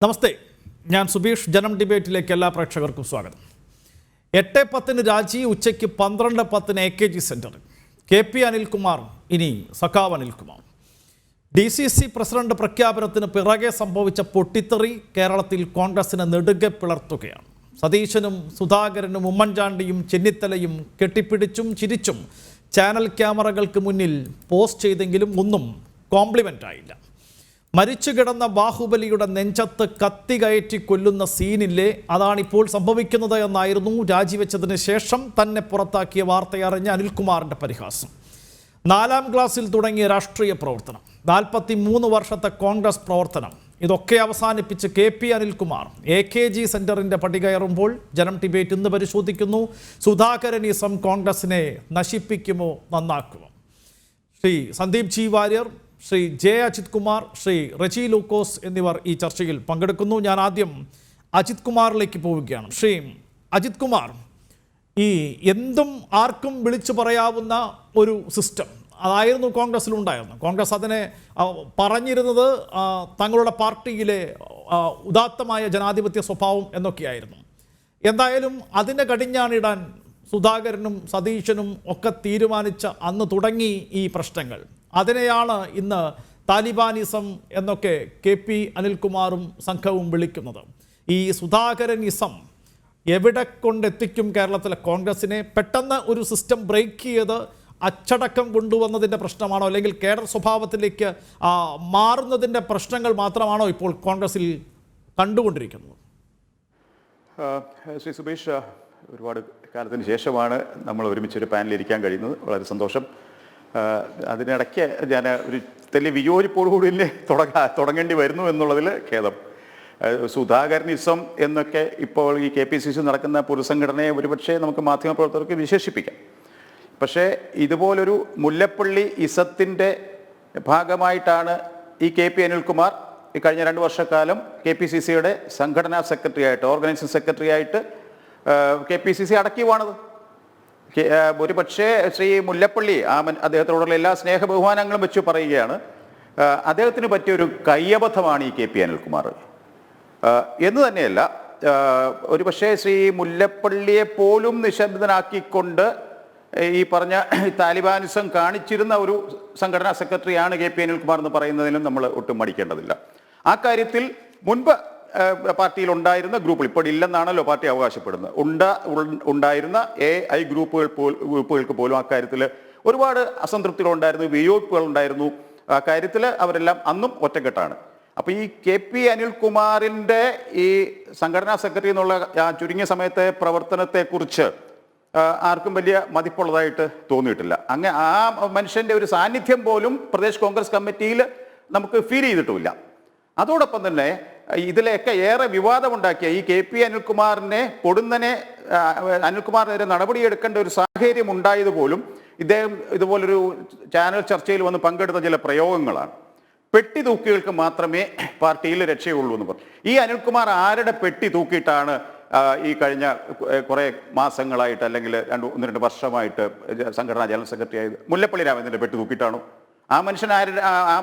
നമസ്തേ, ഞാൻ സുബീഷ്. ജനം ഡിബേറ്റിലേക്ക് എല്ലാ പ്രേക്ഷകർക്കും സ്വാഗതം. 8:10 രാജി, ഉച്ചയ്ക്ക് 12:10 AKG സെൻറ്റർ. KP അനിൽകുമാർ, ഇനി സഖാവ് അനിൽകുമാർ. DCC പ്രസിഡന്റ് പ്രഖ്യാപനത്തിന് പിറകെ സംഭവിച്ച പൊട്ടിത്തെറി കേരളത്തിൽ കോൺഗ്രസിനെ നെടുകെ പിളർത്തുകയാണ്. സതീശനും സുധാകരനും ഉമ്മൻചാണ്ടിയും ചെന്നിത്തലയും കെട്ടിപ്പിടിച്ചും ചിരിച്ചും ചാനൽ ക്യാമറകൾക്ക് മുന്നിൽ പോസ്റ്റ് ചെയ്തെങ്കിലും ഒന്നും കോംപ്ലിമെൻ്റ് ആയില്ല. മരിച്ചു കിടന്ന ബാഹുബലിയുടെ നെഞ്ചത്ത് കത്തി കയറ്റി കൊല്ലുന്ന സീനില്ലേ, അതാണിപ്പോൾ സംഭവിക്കുന്നത് എന്നായിരുന്നു രാജിവെച്ചതിന് ശേഷം തന്നെ പുറത്താക്കിയ വാർത്തയറിഞ്ഞ അനിൽകുമാറിൻ്റെ പരിഹാസം. 4ാം ക്ലാസ്സിൽ തുടങ്ങിയ രാഷ്ട്രീയ പ്രവർത്തനം, 43 വർഷത്തെ കോൺഗ്രസ് പ്രവർത്തനം, ഇതൊക്കെ അവസാനിപ്പിച്ച് KP അനിൽകുമാർ AKG സെൻറ്ററിൻ്റെ പടി കയറുമ്പോൾ ജനം ഡിബേറ്റ് ഇന്ന് പരിശോധിക്കുന്നു. സുധാകരനിസം കോൺഗ്രസിനെ നശിപ്പിക്കുമോ നന്നാക്കുമോ? Shri Sandeep G Warrier, Shri J. അജിത് കുമാർ, ശ്രീ റെജി ലൂക്കോസ് എന്നിവർ ഈ ചർച്ചയിൽ പങ്കെടുക്കുന്നു. ഞാൻ ആദ്യം അജിത് കുമാറിലേക്ക് പോവുകയാണ്. ശ്രീ അജിത് കുമാർ, ഈ എന്തും ആർക്കും വിളിച്ചു പറയാവുന്ന ഒരു സിസ്റ്റം അതായിരുന്നു കോൺഗ്രസ്സിലുണ്ടായിരുന്നു. കോൺഗ്രസ് അതിനെ പറഞ്ഞിരുന്നത് തങ്ങളുടെ പാർട്ടിയിലെ ഉദാത്തമായ ജനാധിപത്യ സ്വഭാവം എന്നൊക്കെയായിരുന്നു. എന്തായാലും അതിനെ കടിഞ്ഞാണിടാൻ സുധാകരനും സതീശനും ഒക്കെ തീരുമാനിച്ച അന്ന് തുടങ്ങി ഈ പ്രശ്നങ്ങൾ. അതിനെയാണ് ഇന്ന് താലിബാനിസം എന്നൊക്കെ KP അനിൽകുമാറും സംഘവും വിളിക്കുന്നത്. ഈ സുധാകരനിസം എവിടെ കൊണ്ടെത്തിക്കും കേരളത്തിലെ കോൺഗ്രസിനെ? പെട്ടെന്ന് ഒരു സിസ്റ്റം ബ്രേക്ക് ചെയ്ത് അച്ചടക്കം കൊണ്ടുവന്നതിൻ്റെ പ്രശ്നമാണോ, അല്ലെങ്കിൽ കേഡർ സ്വഭാവത്തിലേക്ക് മാറുന്നതിൻ്റെ പ്രശ്നങ്ങൾ മാത്രമാണോ ഇപ്പോൾ കോൺഗ്രസിൽ കണ്ടുകൊണ്ടിരിക്കുന്നത്? ശ്രീ സുബീഷ്, ഒരുപാട് കാലത്തിന് ശേഷമാണ് നമ്മൾ ഒരുമിച്ചൊരു പാനലിൽ ഇരിക്കാൻ കഴിയുന്നത്. വളരെ സന്തോഷം. അതിനിടയ്ക്ക് ഞാൻ ഒരു വലിയ വിയോജിപ്പോടുകൂടി തുടങ്ങേണ്ടി വരുന്നു എന്നുള്ളതിൽ ഖേദം. സുധാകരനിസം എന്നൊക്കെ ഇപ്പോൾ ഈ KPCC നടക്കുന്ന പൊതുസംഘടനയെ ഒരുപക്ഷെ നമുക്ക് മാധ്യമപ്രവർത്തകർക്ക് വിശേഷിപ്പിക്കാം. പക്ഷേ ഇതുപോലൊരു മുല്ലപ്പള്ളി ഇസത്തിൻ്റെ ഭാഗമായിട്ടാണ് ഈ KP അനിൽകുമാർ ഈ കഴിഞ്ഞ 2 വർഷക്കാലം KPCCയുടെ സംഘടനാ സെക്രട്ടറി ആയിട്ട്, ഓർഗനൈസിംഗ് സെക്രട്ടറി ആയിട്ട് KPCC അടക്കിവാണത്. ഒരുപക്ഷെ ശ്രീ മുല്ലപ്പള്ളി അദ്ദേഹത്തോടുള്ള എല്ലാ സ്നേഹ ബഹുമാനങ്ങളും വെച്ച് പറയുകയാണ്, അദ്ദേഹത്തിന് പറ്റിയൊരു കയ്യബദ്ധമാണ് ഈ KP അനിൽകുമാർ എന്ന് തന്നെയല്ല, ഒരുപക്ഷെ ശ്രീ മുല്ലപ്പള്ളിയെ പോലും നിശബ്ദനാക്കിക്കൊണ്ട് ഈ പറഞ്ഞ താലിബാനിസം കാണിച്ചിരുന്ന ഒരു സംഘടനാ സെക്രട്ടറിയാണ് KP അനിൽകുമാർ എന്ന് പറയുന്നതിനും നമ്മൾ ഒട്ടും മടിക്കേണ്ടതില്ല. ആ കാര്യത്തിൽ മുൻപ് പാർട്ടിയിൽ ഉണ്ടായിരുന്ന ഗ്രൂപ്പുകൾ, ഇപ്പോൾ ഇല്ലെന്നാണല്ലോ പാർട്ടി അവകാശപ്പെടുന്നത്, ഉണ്ടായിരുന്ന AI ഗ്രൂപ്പുകൾക്ക് പോലും അക്കാര്യത്തിൽ ഒരുപാട് അസംതൃപ്തികൾ ഉണ്ടായിരുന്നു, വിയോജിപ്പുകൾ ഉണ്ടായിരുന്നു. ആ കാര്യത്തിൽ അവരെല്ലാം അന്നും ഒറ്റക്കെട്ടാണ്. അപ്പോൾ ഈ KP അനിൽകുമാറിൻ്റെ ഈ സംഘടനാ സെക്രട്ടറി എന്നുള്ള ചുരുങ്ങിയ സമയത്തെ പ്രവർത്തനത്തെക്കുറിച്ച് ആർക്കും വലിയ മതിപ്പുള്ളതായിട്ട് തോന്നിയിട്ടില്ല. അങ്ങനെ ആ മനുഷ്യൻ്റെ ഒരു സാന്നിധ്യം പോലും പ്രദേശ് കോൺഗ്രസ് കമ്മിറ്റിയിൽ നമുക്ക് ഫീൽ ചെയ്തിട്ടുമില്ല. അതോടൊപ്പം തന്നെ ഇതിലെയൊക്കെ ഏറെ വിവാദമുണ്ടാക്കിയ ഈ KP അനിൽകുമാറിനെ പൊടുന്നനെ അനിൽകുമാറിനെതിരെ നടപടിയെടുക്കേണ്ട ഒരു സാഹചര്യം ഉണ്ടായതുപോലും ഇദ്ദേഹം ഇതുപോലൊരു ചാനൽ ചർച്ചയിൽ വന്ന് പങ്കെടുത്ത ചില പ്രയോഗങ്ങളാണ്. പെട്ടി തൂക്കികൾക്ക് മാത്രമേ പാർട്ടിയിൽ രക്ഷയുള്ളൂ എന്ന് പറഞ്ഞു. ഈ അനിൽകുമാർ ആരുടെ പെട്ടി തൂക്കിയിട്ടാണ് ഈ കഴിഞ്ഞ കുറേ മാസങ്ങളായിട്ട് അല്ലെങ്കിൽ 1-2 വർഷമായിട്ട് സംഘടനാ ജനറൽ സെക്രട്ടറി ആയത്? മുല്ലപ്പള്ളി രാമചന്ദ്രൻ്റെ പെട്ടി തൂക്കിയിട്ടാണോ? ആ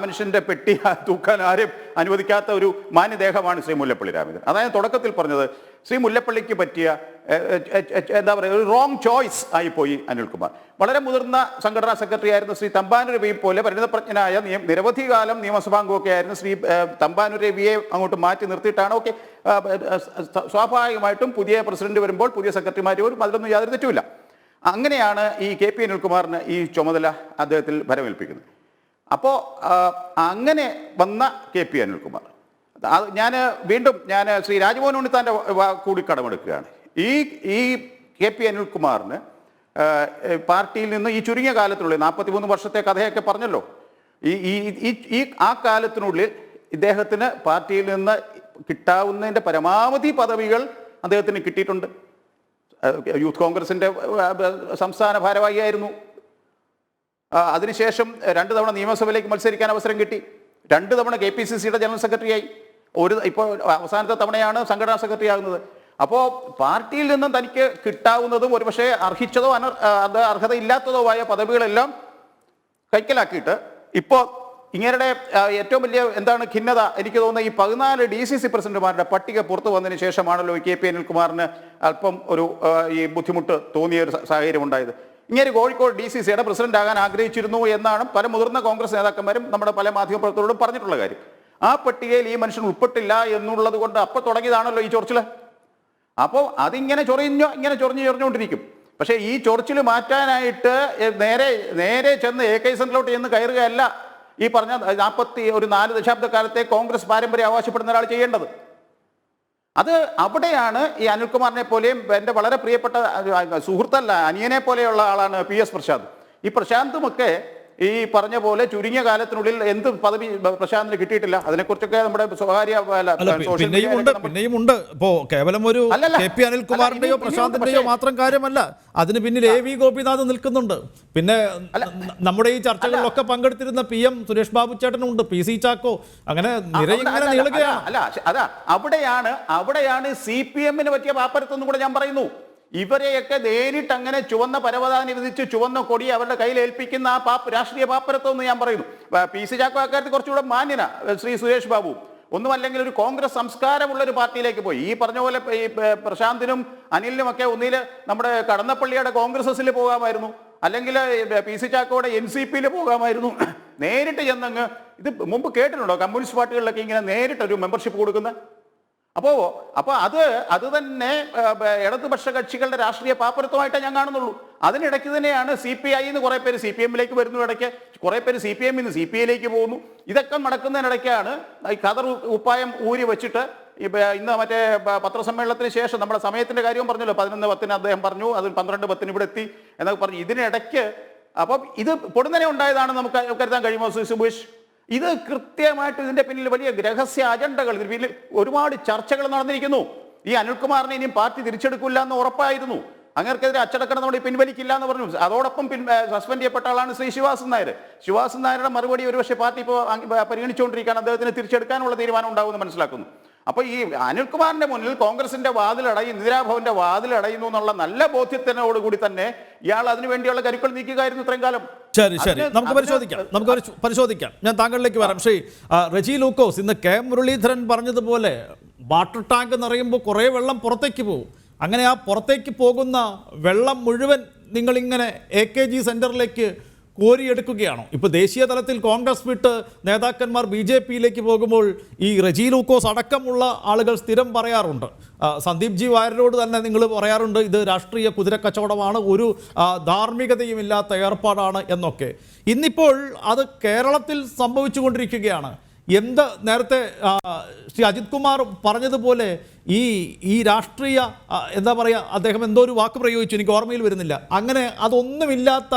മനുഷ്യൻ്റെ പെട്ടി തൂക്കാൻ ആരും അനുവദിക്കാത്ത ഒരു മാന്യദേഹമാണ് ശ്രീ മുല്ലപ്പള്ളി രാമചന്ദ്രൻ. അതായത് തുടക്കത്തിൽ പറഞ്ഞത് ശ്രീ മുല്ലപ്പള്ളിക്ക് പറ്റിയ എന്താ പറയുക, ഒരു റോങ് ചോയ്സ് ആയിപ്പോയി അനിൽകുമാർ. വളരെ മുതിർന്ന സംഘടനാ സെക്രട്ടറി ആയിരുന്ന ശ്രീ തമ്പാനൂർ രവിയെ പോലെ പരിണിതപ്രജ്ഞനായ നിരവധി കാലം നിയമസഭാംഗമൊക്കെ ആയിരുന്ന ശ്രീ തമ്പാനൂർ രവിയെ അങ്ങോട്ട് മാറ്റി നിർത്തിയിട്ടാണ്. ഓക്കെ, സ്വാഭാവികമായിട്ടും പുതിയ പ്രസിഡന്റ് വരുമ്പോൾ പുതിയ സെക്രട്ടറിമാർ വരും, അതിലൊന്നും യാതൊരു തെറ്റുമില്ല. അങ്ങനെയാണ് ഈ KP അനിൽകുമാറിന് ഈ ചുമതല അദ്ദേഹത്തിൽ ഭരമേൽപ്പിക്കുന്നത്. അപ്പോൾ അങ്ങനെ വന്ന KP അനിൽകുമാർ, ഞാൻ വീണ്ടും ശ്രീ രാജ്മോഹൻ ഉണ്ണിത്താൻ്റെ കൂടി കടമെടുക്കുകയാണ്. ഈ KP അനിൽകുമാറിന് പാർട്ടിയിൽ നിന്ന് ഈ ചുരുങ്ങിയ കാലത്തിനുള്ളിൽ 43 വർഷത്തെ കഥയൊക്കെ പറഞ്ഞല്ലോ, ഈ ആ കാലത്തിനുള്ളിൽ ഇദ്ദേഹത്തിന് പാർട്ടിയിൽ നിന്ന് കിട്ടാവുന്നതിൻ്റെ പരമാവധി പദവികൾ അദ്ദേഹത്തിന് കിട്ടിയിട്ടുണ്ട്. യൂത്ത് കോൺഗ്രസിൻ്റെ സംസ്ഥാന ഭാരവാഹിയായിരുന്നു. അതിനുശേഷം 2 തവണ നിയമസഭയിലേക്ക് മത്സരിക്കാൻ അവസരം കിട്ടി. 2 തവണ KPCCയുടെ ജനറൽ സെക്രട്ടറിയായി. ഇപ്പോൾ അവസാനത്തെ തവണയാണ് സംഘടനാ സെക്രട്ടറി ആകുന്നത്. അപ്പോൾ പാർട്ടിയിൽ നിന്നും തനിക്ക് കിട്ടാവുന്നതും ഒരുപക്ഷെ അർഹിച്ചതോ അത് അർഹതയില്ലാത്തതോ ആയ പദവികളെല്ലാം കൈക്കലാക്കിയിട്ട് ഇപ്പോൾ ഇങ്ങരുടെ ഏറ്റവും വലിയ എന്താണ് ഖിന്നത എനിക്ക് തോന്നുന്നത്, ഈ 14 DCC പ്രസിഡന്റുമാരുടെ പട്ടിക പുറത്തു വന്നതിന് ശേഷമാണല്ലോ KP അനിൽകുമാറിന് അല്പം ഒരു ഈ ബുദ്ധിമുട്ട് തോന്നിയ ഒരു സാഹചര്യം ഉണ്ടായത്. ഇങ്ങനെ കോഴിക്കോട് DCCയുടെ പ്രസിഡന്റ് ആകാൻ ആഗ്രഹിച്ചിരുന്നു എന്നാണ് പല മുതിർന്ന കോൺഗ്രസ് നേതാക്കന്മാരും നമ്മുടെ പല മാധ്യമപ്രവർത്തകരോടും പറഞ്ഞിട്ടുള്ള കാര്യം. ആ പട്ടികയിൽ ഈ മനുഷ്യൻ ഉൾപ്പെട്ടില്ല എന്നുള്ളത് കൊണ്ട് അപ്പോൾ തുടങ്ങിയതാണല്ലോ ഈ ചൊറിച്ചില്. അപ്പോൾ അതിങ്ങനെ ചൊറിഞ്ഞുകൊണ്ടിരിക്കും. പക്ഷേ ഈ ചൊറിച്ചിൽ മാറ്റാനായിട്ട് നേരെ ചെന്ന് AK സെന്ററിലോട്ട് ചെന്ന് കയറുകയല്ല ഈ പറഞ്ഞ 4 ദശാബ്ദക്കാലത്തെ കോൺഗ്രസ് പാരമ്പര്യം അവകാശപ്പെടുന്ന ഒരാൾ ചെയ്യേണ്ടത്. അത് അവിടെയാണ് ഈ അനിൽകുമാറിനെ പോലെയും എൻ്റെ വളരെ പ്രിയപ്പെട്ട സുഹൃത്തല്ല, അനിയനെ പോലെയുള്ള ആളാണ് PS പ്രശാന്ത്. ഈ പ്രശാന്തുമൊക്കെ ഈ പറഞ്ഞ പോലെ ചുരുങ്ങിയ കാലത്തിനുള്ളിൽ എന്ത് പദവി പ്രശാന്തിന് കിട്ടിയിട്ടില്ല. അതിനെക്കുറിച്ചൊക്കെ നമ്മുടെ സ്വകാര്യ പിന്നെയുമുണ്ട്. ഇപ്പോ കേവലം ഒരു KP അനിൽകുമാറിന്റെയോ പ്രശാന്തിന്റെയോ മാത്രം കാര്യമല്ല, അതിന് പിന്നിൽ AV ഗോപിനാഥ് നിൽക്കുന്നുണ്ട്. പിന്നെ നമ്മുടെ ഈ ചർച്ചകളിലൊക്കെ പങ്കെടുത്തിരുന്ന PM സുരേഷ് ബാബു ചേട്ടനുണ്ട്, PC ചാക്കോ, അങ്ങനെ നിരയിങ്ങനെ നീളുകയാണ്. അതാ അവിടെയാണ് CPM-ന് പറ്റിയ പാപ്പരത്തെന്നും കൂടെ ഞാൻ പറയുന്നു. ഇവരെയൊക്കെ നേരിട്ട് അങ്ങനെ ചുവന്ന പരവതാനി വിധിച്ച് ചുവന്ന കൊടി അവരുടെ കയ്യിൽ ഏൽപ്പിക്കുന്ന ആ രാഷ്ട്രീയ പാപ്പരത്വം എന്ന് ഞാൻ പറയുന്നു. PC ചാക്കോ അക്കാര്യത്തിൽ കുറച്ചുകൂടെ മാന്യന, ശ്രീ സുരേഷ് ബാബു ഒന്നുമല്ലെങ്കിൽ ഒരു കോൺഗ്രസ് സംസ്കാരമുള്ള ഒരു പാർട്ടിയിലേക്ക് പോയി. ഈ പറഞ്ഞ പോലെ ഈ പ്രശാന്തിനും അനിലിനും ഒക്കെ ഒന്നിൽ നമ്മുടെ കടന്നപ്പള്ളിയുടെ കോൺഗ്രസിൽ പോകാമായിരുന്നു, അല്ലെങ്കിൽ PC ചാക്കോയുടെ NCPയിൽ പോകാമായിരുന്നു. നേരിട്ട് ചെന്നങ്ങ് ഇത് മുമ്പ് കേട്ടിട്ടുണ്ടോ കമ്മ്യൂണിസ്റ്റ് പാർട്ടികളിലൊക്കെ ഇങ്ങനെ നേരിട്ടൊരു മെമ്പർഷിപ്പ് കൊടുക്കുന്നത്? അപ്പോൾ അത് തന്നെ ഇടതുപക്ഷ കക്ഷികളുടെ രാഷ്ട്രീയ പാപ്പരത്വമായിട്ടേ ഞാൻ കാണുന്നുള്ളൂ. അതിനിടയ്ക്ക് തന്നെയാണ് CPI എന്ന് കുറേ പേര് CPM-ലേക്ക് വരുന്നു, ഇടയ്ക്ക് കുറേ പേര് CPM-ൽ നിന്ന് CPI-ലേക്ക് പോകുന്നു. ഇതൊക്കെ നടക്കുന്നതിനിടയ്ക്കാണ് ഈ ഖദർ ഉപ്പായം ഊരി വെച്ചിട്ട് ഇന്ന് മറ്റേ പത്രസമ്മേളനത്തിന് ശേഷം നമ്മുടെ സമയത്തിന്റെ കാര്യവും പറഞ്ഞല്ലോ, 11:10 അദ്ദേഹം പറഞ്ഞു, അത് 12:10 ഇവിടെ എത്തി എന്നൊക്കെ പറഞ്ഞു. ഇതിനിടയ്ക്ക് അപ്പം ഇത് പൊടുന്നനെ ഉണ്ടായതാണ് നമുക്ക് കരുതാൻ കഴിയുമോ സുബേഷ്? ഇത് കൃത്യമായിട്ട് ഇതിന്റെ പിന്നിൽ വലിയ രഹസ്യ അജണ്ടകൾ, ഇതിന് പിന്നിൽ ഒരുപാട് ചർച്ചകൾ നടന്നിരിക്കുന്നു. ഈ അനിൽകുമാറിനെ ഇനിയും പാർട്ടി തിരിച്ചെടുക്കില്ല എന്ന് ഉറപ്പായിരുന്നു. അങ്ങനെക്കെതിരെ അച്ചടക്ക നടപടി പിൻവലിക്കില്ല എന്ന് പറഞ്ഞു. അതോടൊപ്പം സസ്പെൻഡ് ചെയ്യപ്പെട്ട ആളാണ് ശ്രീ ശിവാസൻ നായർ. ശിവാസൻ നായരുടെ മറുപടി ഒരുപക്ഷെ പാർട്ടി ഇപ്പോൾ പരിഗണിച്ചുകൊണ്ടിരിക്കുകയാണ്. അദ്ദേഹത്തിന് തിരിച്ചെടുക്കാനുള്ള തീരുമാനം ഉണ്ടാവുമെന്ന് മനസ്സിലാക്കുന്നു. അപ്പൊ ഈ അനിൽകുമാറിന്റെ മുന്നിൽ കോൺഗ്രസിന്റെ വാതിലടയും ഇന്ദിരാഭവന്റെ വാതിലടയുന്നു എന്നുള്ള നല്ല ബോധ്യത്തിനോടുകൂടി തന്നെ ഇയാൾ അതിനു വേണ്ടിയുള്ള കരുക്കൾ നീക്കുകയായിരുന്നു ഇത്രയും കാലം. ശരി, നമുക്ക് പരിശോധിക്കാം. ഞാൻ താങ്കളിലേക്ക് വരാം. ശ്രീ റെജി ലൂക്കോസ്, ഇന്ന് K മുരളീധരൻ പറഞ്ഞതുപോലെ വാട്ടർ ടാങ്ക് നിറയുമ്പോൾ കുറേ വെള്ളം പുറത്തേക്ക് പോകും. അങ്ങനെ ആ പുറത്തേക്ക് പോകുന്ന വെള്ളം മുഴുവൻ നിങ്ങളിങ്ങനെ AKG സെന്ററിലേക്ക് കോരിയെടുക്കുകയാണോ? ഇപ്പോൾ ദേശീയ തലത്തിൽ കോൺഗ്രസ് വിട്ട് നേതാക്കന്മാർ BJP-യിലേക്ക് പോകുമ്പോൾ ഈ റെജി ലൂക്കോസ് അടക്കമുള്ള ആളുകൾ സ്ഥിരം പറയാറുണ്ട്, സന്ദീപ് ജി വാര്യരോട് തന്നെ നിങ്ങൾ പറയാറുണ്ട്, ഇത് രാഷ്ട്രീയ കുതിരക്കച്ചവടമാണ്, ഒരു ധാർമ്മികതയുമില്ലാത്ത ഏർപ്പാടാണ് എന്നൊക്കെ. ഇന്നിപ്പോൾ അത് കേരളത്തിൽ സംഭവിച്ചുകൊണ്ടിരിക്കുകയാണ്. നേരത്തെ ശ്രീ അജിത് കുമാർ പറഞ്ഞതുപോലെ ഈ രാഷ്ട്രീയ എന്താ പറയുക, അദ്ദേഹം എന്തോ ഒരു വാക്ക് പ്രയോഗിച്ചു, എനിക്ക് ഓർമ്മയിൽ വരുന്നില്ല, അങ്ങനെ അതൊന്നുമില്ലാത്ത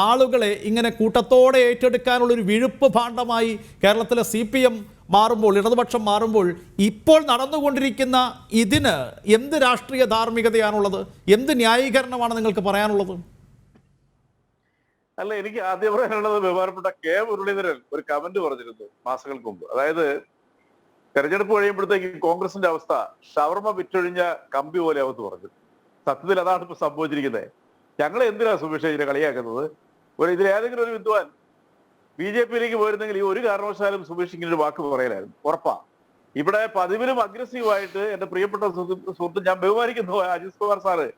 ആളുകളെ ഇങ്ങനെ കൂട്ടത്തോടെ ഏറ്റെടുക്കാനുള്ളൊരു വിഴുപ്പ് ഭാണ്ഡമായി കേരളത്തിലെ CPM മാറുമ്പോൾ, ഇടതുപക്ഷം മാറുമ്പോൾ, ഇപ്പോൾ നടന്നുകൊണ്ടിരിക്കുന്ന ഇതിന് എന്ത് രാഷ്ട്രീയ ധാർമ്മികതയാണുള്ളത്? എന്ത് ന്യായീകരണമാണ് നിങ്ങൾക്ക് പറയാനുള്ളത്? അല്ല, എനിക്ക് ആദ്യം പറയാനുള്ളത് ബഹുമാനപ്പെട്ട K മുരളീധരൻ ഒരു കമന്റ് പറഞ്ഞിരുന്നു മാസങ്ങൾക്ക് മുമ്പ്. അതായത് തെരഞ്ഞെടുപ്പ് കഴിയുമ്പോഴത്തേക്ക് കോൺഗ്രസിന്റെ അവസ്ഥ ഷവർമ വിറ്റൊഴിഞ്ഞ കമ്പി പോലെ അവത്ത് പറഞ്ഞു. സത്യത്തിൽ അതാണ് ഇപ്പൊ സംഭവിച്ചിരിക്കുന്നത്. ഞങ്ങളെ എന്തിനാ സുബീഷ ഇതിനെ കളിയാക്കുന്നത്? ഇതിലേതെങ്കിലും ഒരു വിദ്വാൻ BJP-യിലേക്ക് പോയിരുന്നെങ്കിൽ ഈ ഒരു കാരണവശാലും സുബീഷ് ഇങ്ങനെ ഒരു വാക്ക് പറയലായിരുന്നു, ഉറപ്പാ. ഇവിടെ പതിവിലും അഗ്രസീവായിട്ട് എന്റെ പ്രിയപ്പെട്ട സുഹൃത്ത്, ഞാൻ ബഹുമാനിക്കുന്നു അജിത് കുമാർ സാറ്,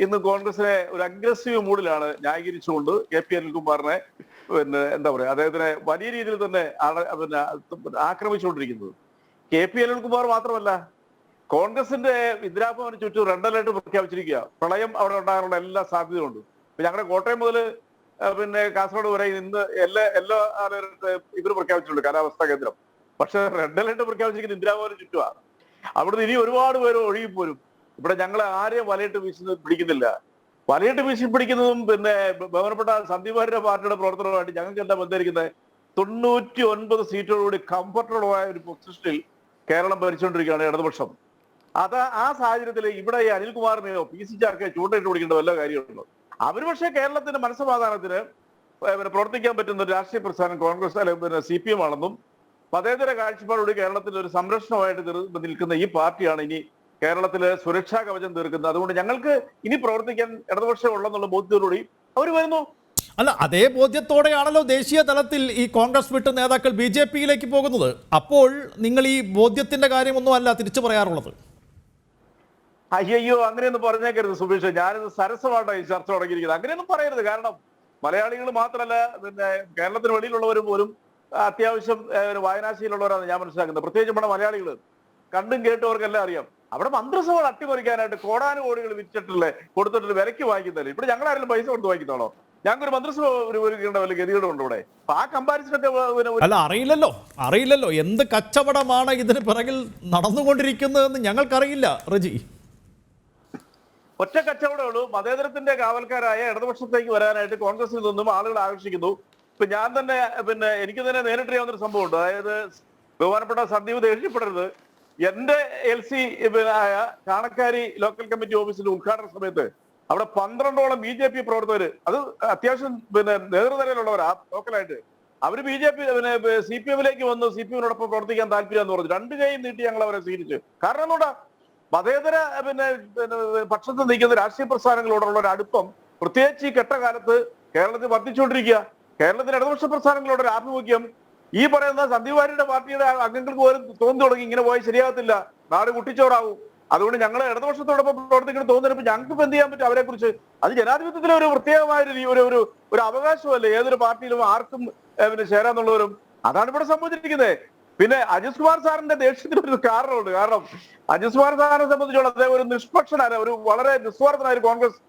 ഇന്ന് കോൺഗ്രസിനെ ഒരു അഗ്രസീവ് മൂഡിലാണ് ന്യായീകരിച്ചുകൊണ്ട് KP അനിൽകുമാറിനെ എന്താ പറയാ, അദ്ദേഹത്തിനെ വലിയ രീതിയിൽ തന്നെ ആക്രമിച്ചുകൊണ്ടിരിക്കുന്നത്. KP അനിൽകുമാർ മാത്രമല്ല, കോൺഗ്രസിന്റെ ഇന്ദിരാഭവന് ചുറ്റും റെഡ് അലേർട്ട് പ്രഖ്യാപിച്ചിരിക്കുക. പ്രളയം അവിടെ ഉണ്ടാകാനുള്ള എല്ലാ സാധ്യതയുണ്ട്. ഞങ്ങളുടെ കോട്ടയം മുതൽ കാസർഗോഡ് വരെ ഇന്ന് എല്ലാ അലേർട്ട് ഇവർ പ്രഖ്യാപിച്ചിട്ടുണ്ട്, കാലാവസ്ഥാ കേന്ദ്രം. പക്ഷെ റെഡ് അലേർട്ട് പ്രഖ്യാപിച്ചിരിക്കുന്നത് ഇന്ദിരാഭവന് ചുറ്റുമാണ്. അവിടുന്ന് ഇനി ഒരുപാട് പേര് ഒഴുകിപ്പോരും. ഇവിടെ ഞങ്ങളെ ആരെയും വലയിട്ട് വീശി പിടിക്കുന്നില്ല. വലയിട്ട് വീശി പിടിക്കുന്നതും ബഹുമാനപ്പെട്ട സന്ദീപ് വാര്യരുടെ പാർട്ടിയുടെ പ്രവർത്തനവുമായിട്ട് ഞങ്ങൾക്ക് എന്താ ബന്ധമിരിക്കുന്നത്? 99 സീറ്റോടുകൂടി കംഫർട്ടബിളായ ഒരു പൊസിഷനിൽ കേരളം ഭരിച്ചുകൊണ്ടിരിക്കുകയാണ് ഇടതുപക്ഷം. ആ സാഹചര്യത്തിൽ ഇവിടെ ഈ അനിൽകുമാറിനെയോ PC ചാക്കയോ ചൂണ്ടയിട്ട് പിടിക്കേണ്ട വല്ല കാര്യമുണ്ടോ? അവർ പക്ഷേ കേരളത്തിന്റെ മനസ്സമാധാനത്തിന് പ്രവർത്തിക്കാൻ പറ്റുന്ന ഒരു രാഷ്ട്രീയ പ്രസ്ഥാനം കോൺഗ്രസ് CPM ആണെന്നും മതേതര കാഴ്ചപ്പാടോട് കേരളത്തിൽ ഒരു സംരക്ഷണമായിട്ട് നിൽക്കുന്ന ഈ പാർട്ടിയാണ് ഇനി കേരളത്തില് സുരക്ഷാ കവചം തീർക്കുന്നത്. അതുകൊണ്ട് ഞങ്ങൾക്ക് ഇനി പ്രവർത്തിക്കാൻ ഇടതുപക്ഷം ഉള്ളെന്നുള്ള ബോധ്യത്തോടുകൂടി അവർ വരുന്നു. അല്ല, അതേ ബോധ്യത്തോടെയാണല്ലോ ദേശീയ തലത്തിൽ ഈ കോൺഗ്രസ് വിട്ട് നേതാക്കൾ BJP-യിലേക്ക് പോകുന്നത്. അപ്പോൾ നിങ്ങൾ ഈ ബോധ്യത്തിന്റെ കാര്യമൊന്നും അല്ല തിരിച്ചു പറയാറുള്ളത്. അയ്യോ, അങ്ങനെയൊന്നും പറഞ്ഞേക്കരുത് സുബീഷ്. ഞാനിത് സരസമായിട്ടാണ് ഈ ചർച്ച തുടങ്ങിയിരിക്കുന്നത്. അങ്ങനെയൊന്നും പറയരുത്. കാരണം മലയാളികൾ മാത്രമല്ല, പിന്നെ കേരളത്തിന് വെളിയിലുള്ളവരും പോലും അത്യാവശ്യം വായനാശീലമുള്ളവരാണ് ഞാൻ മനസ്സിലാക്കുന്നത്. പ്രത്യേകിച്ച് നമ്മുടെ മലയാളികൾ കണ്ടും കേട്ടവർക്കെല്ലാം അറിയാം. അവിടെ മന്ത്രിസഭകൾ അട്ടിമറിക്കാനായിട്ട് കോടാനുകോടികൾ വിറ്റിട്ടില്ലേ, കൊടുത്തിട്ട് വിലയ്ക്ക് വാങ്ങിക്കുന്നില്ല. ഇവിടെ ഞങ്ങളാരെങ്കിലും പൈസ കൊടുത്ത് വാങ്ങിക്കുന്നതാണോ? ഞങ്ങൾക്കൊരു മന്ത്രിസഭ വല്ല ഗതികളുണ്ട് ഇവിടെ. അപ്പൊ ആ കമ്പാരിസനൊക്കെ അല്ല, അറിയില്ലല്ലോ എന്ത് കച്ചവടമാണ് ഇതിന് പിറകിൽ നടന്നുകൊണ്ടിരിക്കുന്നതെന്ന് ഞങ്ങൾക്കറിയില്ല റജി. ഒറ്റ കച്ചവടമേ ഉള്ളൂ. മതേതരത്തിന്റെ കാവൽക്കാരായ ഇടതുപക്ഷത്തേക്ക് വരാനായിട്ട് കോൺഗ്രസിൽ നിന്നും ആളുകൾ ആകർഷിക്കുന്നു. ഇപ്പൊ ഞാൻ തന്നെ എനിക്ക് തന്നെ നേരിട്ടറിയാവുന്നൊരു സംഭവമുണ്ട്. അതായത് ബഹുമാനപ്പെട്ട സന്ദീപ് ദേഷ്യപ്പെടരുത്. എന്റെ LC ആയ കാണക്കാരി ലോക്കൽ കമ്മിറ്റി ഓഫീസിന്റെ ഉദ്ഘാടന സമയത്ത് അവിടെ 12ഓളം BJP പ്രവർത്തകര്, അത് അത്യാവശ്യം നേതൃനിരയിലുള്ളവരാ ലോക്കലായിട്ട്, അവര് BJP CPM-ലേക്ക് വന്ന് CPM-നോടൊപ്പം പ്രവർത്തിക്കാൻ താല്പര്യം എന്ന് പറഞ്ഞു 2 കൈ നീട്ടി ഞങ്ങൾ അവരെ സ്വീകരിച്ചു. കാരണം എന്താ, മതേതര പക്ഷത്ത് നിൽക്കുന്ന രാഷ്ട്രീയ പ്രസ്ഥാനങ്ങളോടുള്ള ഒരു അടുപ്പം പ്രത്യേകിച്ച് ഈ കെട്ടകാലത്ത് കേരളത്തിൽ വർദ്ധിച്ചുകൊണ്ടിരിക്കുക. കേരളത്തിലെ ഇടതുപക്ഷ പ്രസ്ഥാനങ്ങളോട് ഒരു ആഭിമുഖ്യം ഈ പറയുന്ന സന്ദീപ് വാര്യരുടെ പാർട്ടിയുടെ അംഗങ്ങൾക്ക് പോലും തോന്നി തുടങ്ങി, ഇങ്ങനെ പോയി ശരിയാകത്തില്ല, നാട് കുട്ടിച്ചോറാവും, അതുകൊണ്ട് ഞങ്ങൾ ഇടതുപക്ഷത്തോടൊപ്പം പ്രവർത്തിക്കണം തോന്നുന്നപ്പോൾ ഞങ്ങൾക്ക് ഇപ്പൊ എന്ത് ചെയ്യാൻ പറ്റും അവരെ കുറിച്ച്? അത് ജനാധിപത്യത്തിലെ ഒരു പ്രത്യേകമായ ഒരു അവകാശമല്ലേ ഏതൊരു പാർട്ടിയിലും ആർക്കും ചേരാന്നുള്ളവരും. അതാണ് ഇവിടെ സംഭവിച്ചിരിക്കുന്നത്. പിന്നെ അജിത് കുമാർ സാറിന്റെ ദേഷ്യത്തിന് ഒരു കാരണമുണ്ട്. കാരണം അജിത് കുമാർ സാറിനെ സംബന്ധിച്ചോളം അദ്ദേഹം ഒരു നിഷ്പക്ഷനായ, ഒരു വളരെ നിസ്വാർത്ഥനായ ഒരു കോൺഗ്രസ്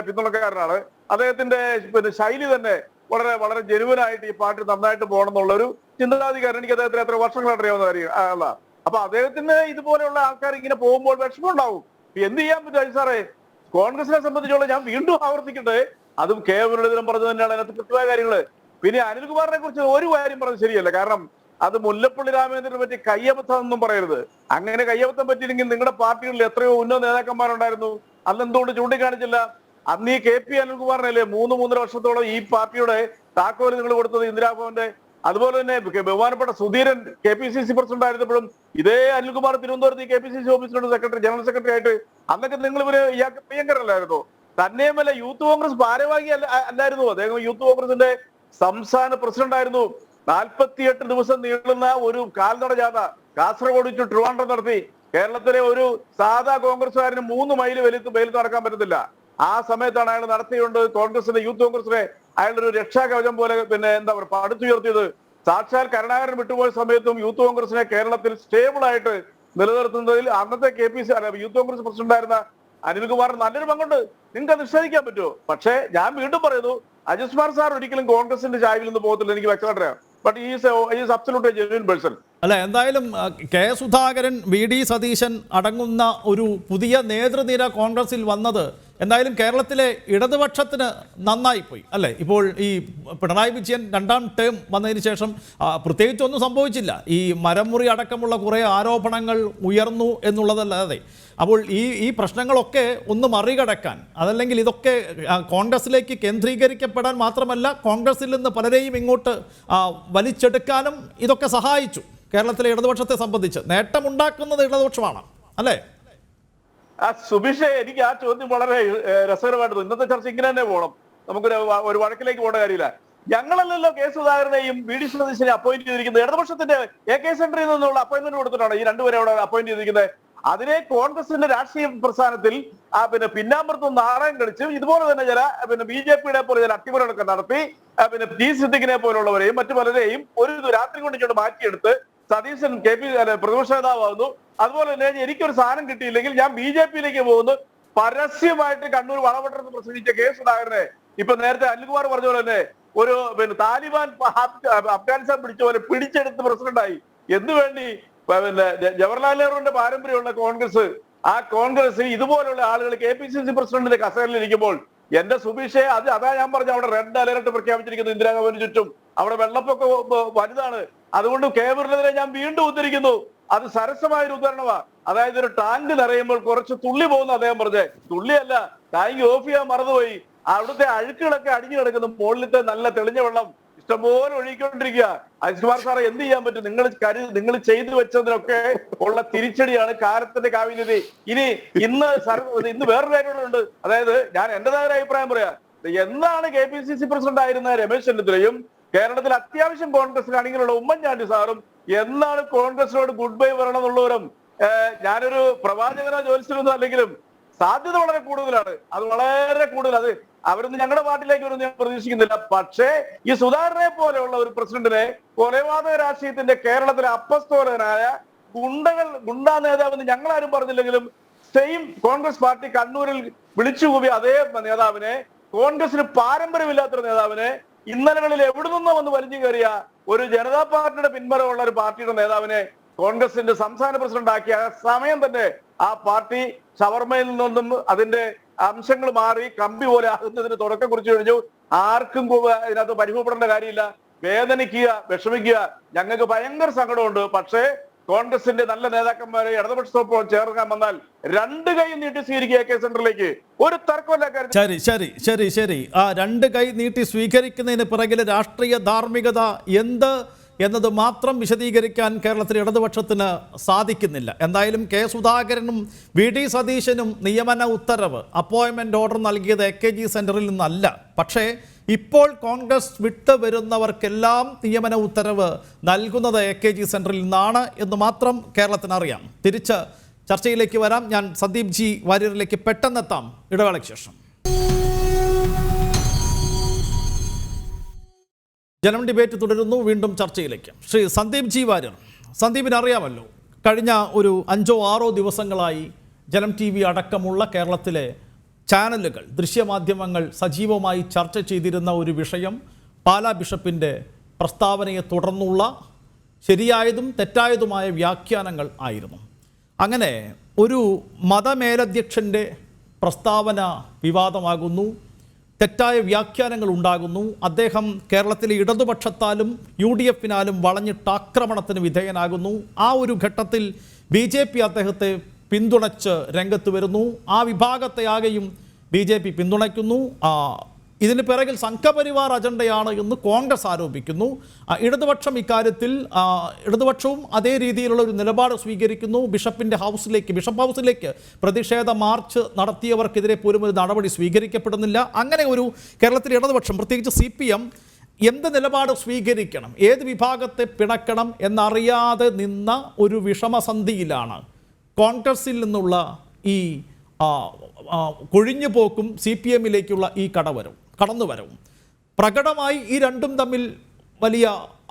പിന്തുണക്കാരനാണ്. അദ്ദേഹത്തിന്റെ ശൈലി തന്നെ വളരെ വളരെ ജനുവനായിട്ട് ഈ പാർട്ടി നന്നായിട്ട് പോകണം എന്നുള്ള ഒരു ചിന്താധികാരൻ. എനിക്ക് അദ്ദേഹത്തിന് എത്ര വർഷങ്ങളായിട്ട് അറിയാവുന്ന കാര്യമല്ല. അപ്പൊ അദ്ദേഹത്തിന് ഇതുപോലെയുള്ള ആൾക്കാർ ഇങ്ങനെ പോകുമ്പോൾ വിഷമം ഉണ്ടാവും. എന്ത് ചെയ്യാൻ പറ്റും അജിത് സാറേ? കോൺഗ്രസിനെ സംബന്ധിച്ചോളം ഞാൻ വീണ്ടും ആവർത്തിക്കട്ടെ, അതും മുരളീധരൻ പറഞ്ഞു തന്നെയാണ് അതിനകത്ത് കൃത്യമായ കാര്യങ്ങള്. പിന്നെ അനിൽകുമാറിനെ കുറിച്ച് ഒരു കാര്യം പറഞ്ഞത് ശരിയല്ല. കാരണം അത് മുല്ലപ്പള്ളി രാമചന്ദ്രനെ പറ്റി കയ്യബദ്ധം ഒന്നും പറയരുത്. അങ്ങനെ കയ്യബദ്ധം പറ്റിയില്ലെങ്കിൽ നിങ്ങളുടെ പാർട്ടികളിൽ എത്രയോ ഉന്നത നേതാക്കന്മാരുണ്ടായിരുന്നു, അന്നെന്തുകൊണ്ട് ചൂണ്ടിക്കാണിച്ചില്ല? അന്ന് ഈ KP അനിൽകുമാറിനല്ലേ 3-3.5 വർഷത്തോളം ഈ പാർട്ടിയുടെ താക്കോല് നിങ്ങൾ കൊടുത്തത് ഇന്ദിരാഭവന്റെ. അതുപോലെ തന്നെ ബഹുമാനപ്പെട്ട സുധീരൻ KPCC പ്രസിഡന്റ് ആയിരുന്നപ്പോഴും ഇതേ അനിൽകുമാർ തിരുവനന്തപുരത്ത് KPCC ഓഫീസിലുള്ള ജനറൽ സെക്രട്ടറി ആയിട്ട് അന്നൊക്കെ നിങ്ങൾ ഇയാൾക്ക് പ്രിയങ്കരല്ലായിരുന്നോ? തന്നെയുമല്ല യൂത്ത് കോൺഗ്രസ് ഭാരവാഹി അല്ലായിരുന്നു അദ്ദേഹം. യൂത്ത് കോൺഗ്രസിന്റെ സംസ്ഥാന പ്രസിഡന്റ് ആയിരുന്നു. 48 ദിവസം നീളുന്ന ഒരു കാൽനട ജാഥ കാസർഗോഡ് ടു ട്രിവാൻഡ്രം നടത്തി. കേരളത്തിലെ ഒരു സാധാ കോൺഗ്രസ്സുകാരന് 3 മൈൽ വെയിലത്ത് നടക്കാൻ പറ്റത്തില്ല. ആ സമയത്താണ് അയാൾ നടത്തിയുണ്ട് കോൺഗ്രസിന്റെ യൂത്ത് കോൺഗ്രസിനെ അയാളുടെ ഒരു രക്ഷാകവചം പോലെ എന്താ പറയുക പടുത്തുയർത്തിയത്. സാക്ഷാൽ കരുണാകരൻ വിട്ടുപോയ സമയത്തും യൂത്ത് കോൺഗ്രസിനെ കേരളത്തിൽ സ്റ്റേബിൾ ആയിട്ട് നിലനിർത്തുന്നതിൽ അന്നത്തെ യൂത്ത് കോൺഗ്രസ് പ്രസിഡന്റ് ആയിരുന്ന അനിൽകുമാറിന് നല്ലൊരു പങ്കുണ്ട്. നിങ്ങൾക്ക് അത് നിഷേധിക്കാൻ പറ്റുമോ? പക്ഷേ ഞാൻ വീണ്ടും പറയുന്നു, അജിത് കുമാർ സാർ ഒരിക്കലും കോൺഗ്രസിന്റെ ചായവിൽ നിന്ന് പോകത്തില്ല, എനിക്ക് വ്യക്തമായിട്ടറിയാം. But is absolutely genuine person. അല്ല, എന്തായാലും കെ സുധാകരൻ, VD സതീശൻ അടങ്ങുന്ന ഒരു പുതിയ നേതൃനിര കോൺഗ്രസിൽ വന്നത് എന്തായാലും കേരളത്തിലെ ഇടതുപക്ഷത്തിന് നന്നായിപ്പോയി അല്ലേ? ഇപ്പോൾ ഈ പിണറായി വിജയൻ 2ാം ടേം വന്നതിന് ശേഷം പ്രത്യേകിച്ചൊന്നും സംഭവിച്ചില്ല. ഈ മരമുറി അടക്കമുള്ള കുറേ ആരോപണങ്ങൾ ഉയർന്നു എന്നുള്ളതല്ലാതെ. അപ്പോൾ ഈ പ്രശ്നങ്ങളൊക്കെ ഒന്ന് മറികടക്കാൻ, അതല്ലെങ്കിൽ ഇതൊക്കെ കോൺഗ്രസിലേക്ക് കേന്ദ്രീകരിക്കപ്പെടാൻ മാത്രമല്ല കോൺഗ്രസിൽ നിന്ന് പലരെയും ഇങ്ങോട്ട് വലിച്ചെടുക്കാനും ഇതൊക്കെ സഹായിച്ചു. കേരളത്തിലെ ഇടതുപക്ഷത്തെ സംബന്ധിച്ച് നേട്ടമുണ്ടാക്കുന്നത് ഇടതുപക്ഷമാണ് അല്ലേ? സുബീഷെ, എനിക്ക് ആ ചോദ്യം വളരെ രസകരമായിട്ട് ഇന്നത്തെ ചർച്ച ഇങ്ങനെ തന്നെ പോകണം. നമുക്കൊരു വഴക്കിലേക്ക് പോകേണ്ട കാര്യമില്ല. ഞങ്ങളല്ലല്ലോ കെ സുധാകരനെയും VD സതീശനെ അപ്പോയിന്റ് ചെയ്തിരിക്കുന്നത്. ഇടതുപക്ഷത്തിന്റെ AK സെന്ററിൽ നിന്നുള്ള അപ്പോയിന്റ്മെന്റ് കൊടുത്തിട്ടാണ് ഈ 2 പേരെ അവിടെ അപ്പോയിന്റ് ചെയ്തിരിക്കുന്നത്. അതിനെ കോൺഗ്രസിന്റെ രാഷ്ട്രീയ പ്രസ്ഥാനത്തിൽ പിന്നാമ്പുറത്തും നാടകം കളിച്ച് ഇതുപോലെ തന്നെ ചില BJP-യുടെ പോലെ ചില അട്ടിമറികളൊക്കെ നടത്തി T സിദ്ദിഖിനെ പോലുള്ളവരെയും മറ്റു പലരെയും ഒരു രാത്രി കൊണ്ട് ഇങ്ങോട്ട് മാറ്റിയെടുത്ത് സതീശൻ പ്രതിപക്ഷ നേതാവാകുന്നു. അതുപോലെ തന്നെ എനിക്കൊരു സാധനം കിട്ടിയില്ലെങ്കിൽ ഞാൻ BJP-യിലേക്ക് പോകുന്നു. പരസ്യമായിട്ട് കണ്ണൂർ വളവട്ടത്ത് പ്രസംഗിച്ച കെ സുധാകരനെ ഇപ്പൊ നേരത്തെ അനിൽകുമാർ പറഞ്ഞ പോലെ തന്നെ ഒരു താലിബാൻ അഫ്ഗാനിസ്ഥാൻ പിടിച്ച പോലെ പിടിച്ചെടുത്ത് പ്രസിഡന്റായി. എന്തുവേണ്ടി? ജവഹർലാൽ നെഹ്റുവിന്റെ പാരമ്പര്യമുള്ള കോൺഗ്രസ്, ആ കോൺഗ്രസ് ഇതുപോലുള്ള ആളുകൾ KPCC പ്രസിഡന്റിന്റെ കസേരയിൽ ഇരിക്കുമ്പോൾ എന്റെ സുബീഷെ അതാ ഞാൻ പറഞ്ഞ അവിടെ റെഡ് അലർട്ട് പ്രഖ്യാപിച്ചിരിക്കുന്നു ഇന്ദിരാഗാന്ധിന് ചുറ്റും. അവിടെ വെള്ളപ്പൊക്കം വലുതാണ്. അതുകൊണ്ട് മുരളീധരനെ ഞാൻ വീണ്ടും ഉദ്ധരിക്കുന്നു. അത് സരസമായ ഒരു ഉദാഹരണമാണ്. അതായത് ഒരു ടാങ്ക് നിറയുമ്പോൾ കുറച്ച് തുള്ളി പോകുന്ന അദ്ദേഹം പറഞ്ഞേ, തുള്ളിയല്ല, ടാങ്ക് ഓഫ് ചെയ്യാൻ മറന്നുപോയി. അവിടുത്തെ അഴുക്കുകളൊക്കെ അടിഞ്ഞു കിടക്കുന്നു. മുകളിലത്തെ നല്ല തെളിഞ്ഞ വെള്ളം ഇഷ്ടംപോലെ ഒഴുകിക്കൊണ്ടിരിക്കുക. അജിത് കുമാർ സാറെ എന്ത് ചെയ്യാൻ പറ്റും? നിങ്ങൾ ചെയ്തു വെച്ചതിനൊക്കെ ഉള്ള തിരിച്ചടിയാണ് കാലത്തിന്റെ കാവ്യനിധി. ഇന്ന് വേറൊരു കാര്യങ്ങളുണ്ട്. അതായത് ഞാൻ എന്റേതായ ഒരു അഭിപ്രായം പറയാം. എന്നാണ് KPCC പ്രസിഡന്റ് ആയിരുന്ന രമേശ് ചെന്നിത്തലയും കേരളത്തിൽ അത്യാവശ്യം കോൺഗ്രസ് അണികളുള്ള ഉമ്മൻചാണ്ടി സാറും എന്നാണ് കോൺഗ്രസിനോട് ഗുഡ് ബൈ പറയണമെന്നുള്ളവരും? ഞാനൊരു പ്രവാചകനോ ജ്യോത്സ്യനൊന്നും അല്ലെങ്കിലും സാധ്യത വളരെ കൂടുതലാണ്. അത് വളരെ കൂടുതൽ. അത് അവരൊന്നും ഞങ്ങളുടെ പാർട്ടിയിലേക്ക് വരുമെന്ന് ഞാൻ പ്രതീക്ഷിക്കുന്നില്ല. പക്ഷേ ഈ സുധാകരനെ പോലെയുള്ള ഒരു പ്രസിഡന്റിനെ കൊലപാതക രാഷ്ട്രീയത്തിന്റെ കേരളത്തിലെ അപ്പസ്തോലനായ ഗുണ്ടാ നേതാവെന്ന് ഞങ്ങളാരും പറഞ്ഞില്ലെങ്കിലും സെയിം കോൺഗ്രസ് പാർട്ടി കണ്ണൂരിൽ വിളിച്ചുകൂവിയ അതേ നേതാവിനെ, കോൺഗ്രസിന് പാരമ്പര്യമില്ലാത്തൊരു നേതാവിനെ, ഇന്നലകളിൽ എവിടെ നിന്നോ വന്ന് വലിഞ്ഞു കയറിയ ഒരു ജനതാ പാർട്ടിയുടെ പിന്ബലമുള്ള ഒരു പാർട്ടിയുടെ നേതാവിനെ കോൺഗ്രസിന്റെ സംസ്ഥാന പ്രസിഡന്റ് ആക്കിയ സമയം തന്നെ ആ പാർട്ടി ഷവർമയിൽ നിന്നും അതിന്റെ അംശങ്ങൾ മാറി കമ്പി പോലെ ആകുന്നതിന് തുടക്കം കുറിച്ചു കഴിഞ്ഞു. ആർക്കും ഇതിനകത്ത് പരിഭവപ്പെടേണ്ട കാര്യമില്ല. വേദനിക്കുക, വിഷമിക്കുക. ഞങ്ങൾക്ക് ഭയങ്കര സങ്കടമുണ്ട്. പക്ഷേ കോൺഗ്രസിന്റെ നല്ല നേതാക്കന്മാരെ ഇടതുപക്ഷത്തോടൊപ്പം ചേർക്കാൻ വന്നാൽ രണ്ട് കൈ നീട്ടി സ്വീകരിക്കുക AK സെന്ററിലേക്ക്. ഒരു തർക്കമല്ല കാര്യത്തിൽ. ശരി ശരി ശരി ശരി ആ രണ്ട് കൈ നീട്ടി സ്വീകരിക്കുന്നതിന് പിറകിലെ രാഷ്ട്രീയ ധാർമ്മികത എന്ത് എന്നത് മാത്രം വിശദീകരിക്കാൻ കേരളത്തിലെ ഇടതുപക്ഷത്തിന് സാധിക്കുന്നില്ല. എന്തായാലും സുധാകരനും VD സതീശനും നിയമന ഉത്തരവ്, അപ്പോയിൻമെൻറ്റ് ഓർഡർ നൽകിയത് AKG സെൻറ്ററിൽ നിന്നല്ല. പക്ഷേ ഇപ്പോൾ കോൺഗ്രസ് വിട്ട് വരുന്നവർക്കെല്ലാം നിയമന ഉത്തരവ് നൽകുന്നത് AKG സെൻറ്ററിൽ നിന്നാണ് എന്ന് മാത്രം കേരളത്തിനറിയാം. തിരിച്ച് ചർച്ചയിലേക്ക് വരാം. ഞാൻ സന്ദീപ് ജി വാര്യരിലേക്ക് പെട്ടെന്നെത്താം ഇടവേളയ്ക്ക് ശേഷം. ജനം ഡിബേറ്റ് തുടരുന്നു. വീണ്ടും ചർച്ചയിലേക്ക് ശ്രീ സന്ദീപ് ജി വാര്യർ. സന്ദീപിന് അറിയാമല്ലോ, കഴിഞ്ഞ ഒരു 5-6 ദിവസങ്ങളായി ജനം TV അടക്കമുള്ള കേരളത്തിലെ ചാനലുകൾ, ദൃശ്യമാധ്യമങ്ങൾ സജീവമായി ചർച്ച ചെയ്തിരുന്ന ഒരു വിഷയം പാലാ ബിഷപ്പിൻ്റെ പ്രസ്താവനയെ തുടർന്നുള്ള ശരിയായതും തെറ്റായതുമായ വ്യാഖ്യാനങ്ങൾ ആയിരുന്നു. അങ്ങനെ ഒരു മതമേലധ്യക്ഷൻ്റെ പ്രസ്താവന വിവാദമാകുന്നു, തെറ്റായ വ്യാഖ്യാനങ്ങൾ ഉണ്ടാകുന്നു. അദ്ദേഹം കേരളത്തിലെ ഇടതുപക്ഷത്താലും UDF-നാലും വളഞ്ഞിട്ട് ആക്രമണത്തിന് വിധേയനാകുന്നു. ആ ഒരു ഘട്ടത്തിൽ BJP അദ്ദേഹത്തെ പിന്തുണച്ച് രംഗത്ത് വരുന്നു. ആ വിഭാഗത്തെ ആകെയും BJP പിന്തുണയ്ക്കുന്നു. ഇതിന് പിറകിൽ സംഘപരിവാർ അജണ്ടയാണ് എന്ന് കോൺഗ്രസ് ആരോപിക്കുന്നു. ഇടതുപക്ഷം ഇക്കാര്യത്തിൽ ഇടതുപക്ഷവും അതേ രീതിയിലുള്ള ഒരു നിലപാട് സ്വീകരിക്കുന്നു. ബിഷപ്പ് ഹൗസിലേക്ക് പ്രതിഷേധ മാർച്ച് നടത്തിയവർക്കെതിരെ പോലും ഒരു നടപടി സ്വീകരിക്കപ്പെടുന്നില്ല. അങ്ങനെ ഒരു കേരളത്തിലെ ഇടതുപക്ഷം, പ്രത്യേകിച്ച് CPM, എന്ത് നിലപാട് സ്വീകരിക്കണം, ഏത് വിഭാഗത്തെ പിണക്കണം എന്നറിയാതെ നിന്ന ഒരു വിഷമസന്ധിയിലാണ് കോൺഗ്രസിൽ നിന്നുള്ള ഈ കൊഴിഞ്ഞുപോക്കും CPM-ലേക്കുള്ള ഈ കടന്നുവരവും. പ്രകടമായി ഈ രണ്ടും തമ്മിൽ വലിയ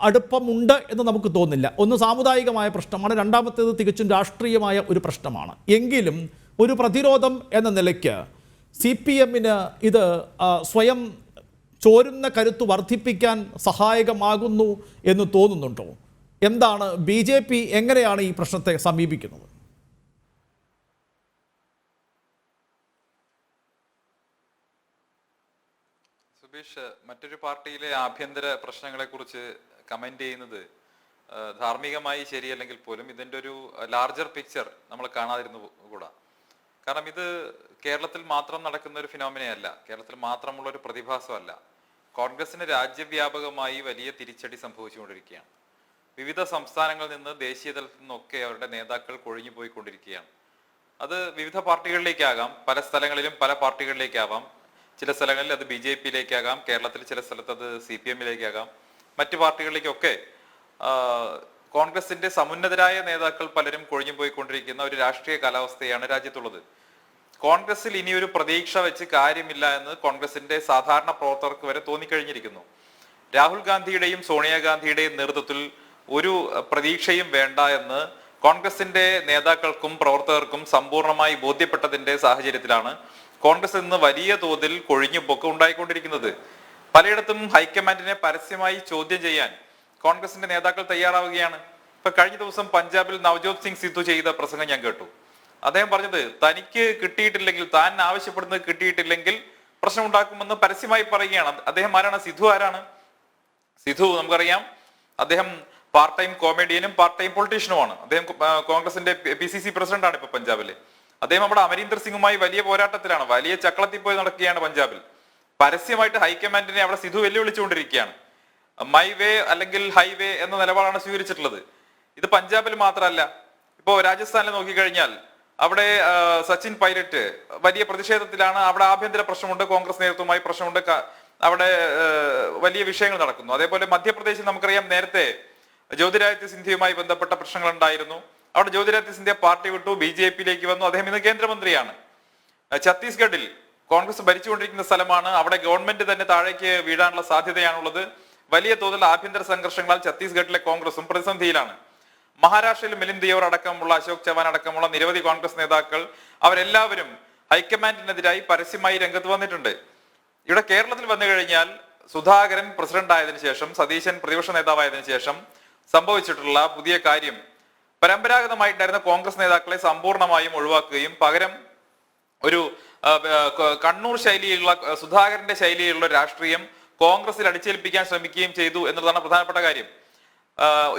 അടുപ്പമുണ്ട് എന്ന് നമുക്ക് തോന്നില്ല. ഒന്ന് സാമുദായികമായ പ്രശ്നമാണ്, രണ്ടാമത്തേത് തികച്ചും രാഷ്ട്രീയമായ ഒരു പ്രശ്നമാണ്. എങ്കിലും ഒരു പ്രതിരോധം എന്ന നിലയ്ക്ക് CPM-ന് ഇത് സ്വയം ചോരുന്ന കരുത്ത് വർദ്ധിപ്പിക്കാൻ സഹായകമാകുന്നു എന്ന് തോന്നുന്നുണ്ടോ? എന്താണ് BJP എങ്ങനെയാണ് ഈ പ്രശ്നത്തെ സമീപിക്കുന്നത്? സുബീഷ്, മറ്റൊരു പാർട്ടിയിലെ ആഭ്യന്തര പ്രശ്നങ്ങളെക്കുറിച്ച് കമന്റ് ചെയ്യുന്നത് ധാർമ്മികമായി ശരിയല്ലെങ്കിൽ പോലും ഇതിൻ്റെ ഒരു ലാർജർ പിക്ചർ നമ്മൾ കാണാതിരുന്നു കൂടാ. കാരണം ഇത് കേരളത്തിൽ മാത്രം നടക്കുന്ന ഒരു ഫിനോമിനയല്ല, കേരളത്തിൽ മാത്രമുള്ള ഒരു പ്രതിഭാസമല്ല. കോൺഗ്രസിന് രാജ്യവ്യാപകമായി വലിയ തിരിച്ചടി സംഭവിച്ചുകൊണ്ടിരിക്കുകയാണ്. വിവിധ സംസ്ഥാനങ്ങളിൽ നിന്ന് ദേശീയ തലത്തിൽ നിന്നൊക്കെ അവരുടെ നേതാക്കൾ കൊഴിഞ്ഞു പോയിക്കൊണ്ടിരിക്കുകയാണ്. അത് വിവിധ പാർട്ടികളിലേക്കാകാം, പല സ്ഥലങ്ങളിലും പല പാർട്ടികളിലേക്കാവാം. ചില സ്ഥലങ്ങളിൽ അത് BJP-യിലേക്കാകാം, കേരളത്തിൽ ചില സ്ഥലത്ത് അത് CPM-ലേക്കാകാം, മറ്റു പാർട്ടികളിലേക്കൊക്കെ കോൺഗ്രസിന്റെ സമുന്നതരായ നേതാക്കൾ പലരും കൊഴിഞ്ഞു പോയിക്കൊണ്ടിരിക്കുന്ന ഒരു രാഷ്ട്രീയ കാലാവസ്ഥയാണ് രാജ്യത്തുള്ളത്. കോൺഗ്രസിൽ ഇനിയൊരു പ്രതീക്ഷ വെച്ച് കാര്യമില്ല എന്ന് കോൺഗ്രസിന്റെ സാധാരണ പ്രവർത്തകർക്ക് വരെ തോന്നിക്കഴിഞ്ഞിരിക്കുന്നു. രാഹുൽ ഗാന്ധിയുടെയും സോണിയാഗാന്ധിയുടെയും നേതൃത്വത്തിൽ ഒരു പ്രതീക്ഷയും വേണ്ട എന്ന് കോൺഗ്രസിന്റെ നേതാക്കൾക്കും പ്രവർത്തകർക്കും സമ്പൂർണ്ണമായി ബോധ്യപ്പെട്ടതിന്റെ സാഹചര്യത്തിലാണ് കോൺഗ്രസിൽ നിന്ന് വലിയ തോതിൽ കൊഴിഞ്ഞുപോക്ക് ഉണ്ടായിക്കൊണ്ടിരിക്കുന്നത്. പലയിടത്തും ഹൈക്കമാൻഡിനെ പരസ്യമായി ചോദ്യം ചെയ്യാൻ കോൺഗ്രസിന്റെ നേതാക്കൾ തയ്യാറാവുകയാണ്. ഇപ്പൊ കഴിഞ്ഞ ദിവസം പഞ്ചാബിൽ നവജോത് സിംഗ് സിദ്ധു ചെയ്ത പ്രസംഗം ഞാൻ കേട്ടു. അദ്ദേഹം പറഞ്ഞത് തനിക്ക് കിട്ടിയിട്ടില്ലെങ്കിൽ, താൻ ആവശ്യപ്പെടുന്നത് കിട്ടിയിട്ടില്ലെങ്കിൽ പ്രശ്നം ഉണ്ടാക്കുമെന്ന് പരസ്യമായി പറയുകയാണ്. അദ്ദേഹം ആരാണ്? സിദ്ധു ആരാണ്? സിദ്ധു നമുക്കറിയാം, അദ്ദേഹം പാർട്ട് ടൈം കോമഡിയനും പാർട്ട് ടൈം പൊളിറ്റീഷ്യനുമാണ്. അദ്ദേഹം കോൺഗ്രസിന്റെ PCC പ്രസിഡന്റാണ് ഇപ്പൊ പഞ്ചാബില്. അദ്ദേഹം അവിടെ അമരീന്ദർ സിംഗുമായി വലിയ പോരാട്ടത്തിലാണ്, വലിയ ചക്കളത്തിൽ പോയി നടക്കുകയാണ് പഞ്ചാബിൽ. പരസ്യമായിട്ട് ഹൈക്കമാൻഡിനെ അവിടെ സിധു വെല്ലുവിളിച്ചുകൊണ്ടിരിക്കുകയാണ്. മൈ വേ അല്ലെങ്കിൽ ഹൈവേ എന്ന നിലപാടാണ് സ്വീകരിച്ചിട്ടുള്ളത്. ഇത് പഞ്ചാബിൽ മാത്രമല്ല, ഇപ്പോൾ രാജസ്ഥാനിൽ നോക്കിക്കഴിഞ്ഞാൽ അവിടെ സച്ചിൻ പൈലറ്റ് വലിയ പ്രതിഷേധത്തിലാണ്. അവിടെ ആഭ്യന്തര പ്രശ്നമുണ്ട്, കോൺഗ്രസ് നേതൃത്വവുമായി പ്രശ്നമുണ്ട്, അവിടെ വലിയ വിഷയങ്ങൾ നടക്കുന്നു. അതേപോലെ മധ്യപ്രദേശിൽ നമുക്കറിയാം നേരത്തെ ജ്യോതിരാദിത്യ സിന്ധ്യയുമായി ബന്ധപ്പെട്ട പ്രശ്നങ്ങൾ ഉണ്ടായിരുന്നു. അവിടെ ജ്യോതിരാദിത്യ സിന്ധ്യ പാർട്ടി വിട്ടു, BJP-യിലേക്ക് വന്നു. അദ്ദേഹം ഇന്ന് കേന്ദ്രമന്ത്രിയാണ്. ഛത്തീസ്ഗഡിൽ കോൺഗ്രസ് ഭരിച്ചുകൊണ്ടിരിക്കുന്ന സ്ഥലമാണ്. അവിടെ ഗവൺമെന്റ് തന്നെ താഴേക്ക് വീഴാനുള്ള സാധ്യതയാണുള്ളത്. വലിയ തോതിൽ ആഭ്യന്തര സംഘർഷങ്ങളാൽ ഛത്തീസ്ഗഡിലെ കോൺഗ്രസും പ്രതിസന്ധിയിലാണ്. മഹാരാഷ്ട്രയിൽ മിലിന്ദ് ദേവർ അടക്കമുള്ള, അശോക് ചവാൻ അടക്കമുള്ള നിരവധി കോൺഗ്രസ് നേതാക്കൾ അവരെല്ലാവരും ഹൈക്കമാൻഡിനെതിരായി പരസ്യമായി രംഗത്ത് വന്നിട്ടുണ്ട്. ഇവിടെ കേരളത്തിൽ വന്നു കഴിഞ്ഞാൽ സുധാകരൻ പ്രസിഡന്റ് ആയതിനു ശേഷം, സതീശൻ പ്രതിപക്ഷ നേതാവായതിനു ശേഷം സംഭവിച്ചിട്ടുള്ള പുതിയ കാര്യം, പരമ്പരാഗതമായിട്ടുണ്ടായിരുന്ന കോൺഗ്രസ് നേതാക്കളെ സമ്പൂർണമായും ഒഴിവാക്കുകയും പകരം ഒരു കണ്ണൂർ ശൈലിയിലുള്ള, സുധാകരന്റെ ശൈലിയിലുള്ള രാഷ്ട്രീയം കോൺഗ്രസിൽ അടിച്ചേൽപ്പിക്കാൻ ശ്രമിക്കുകയും ചെയ്തു എന്നുള്ളതാണ് പ്രധാനപ്പെട്ട കാര്യം.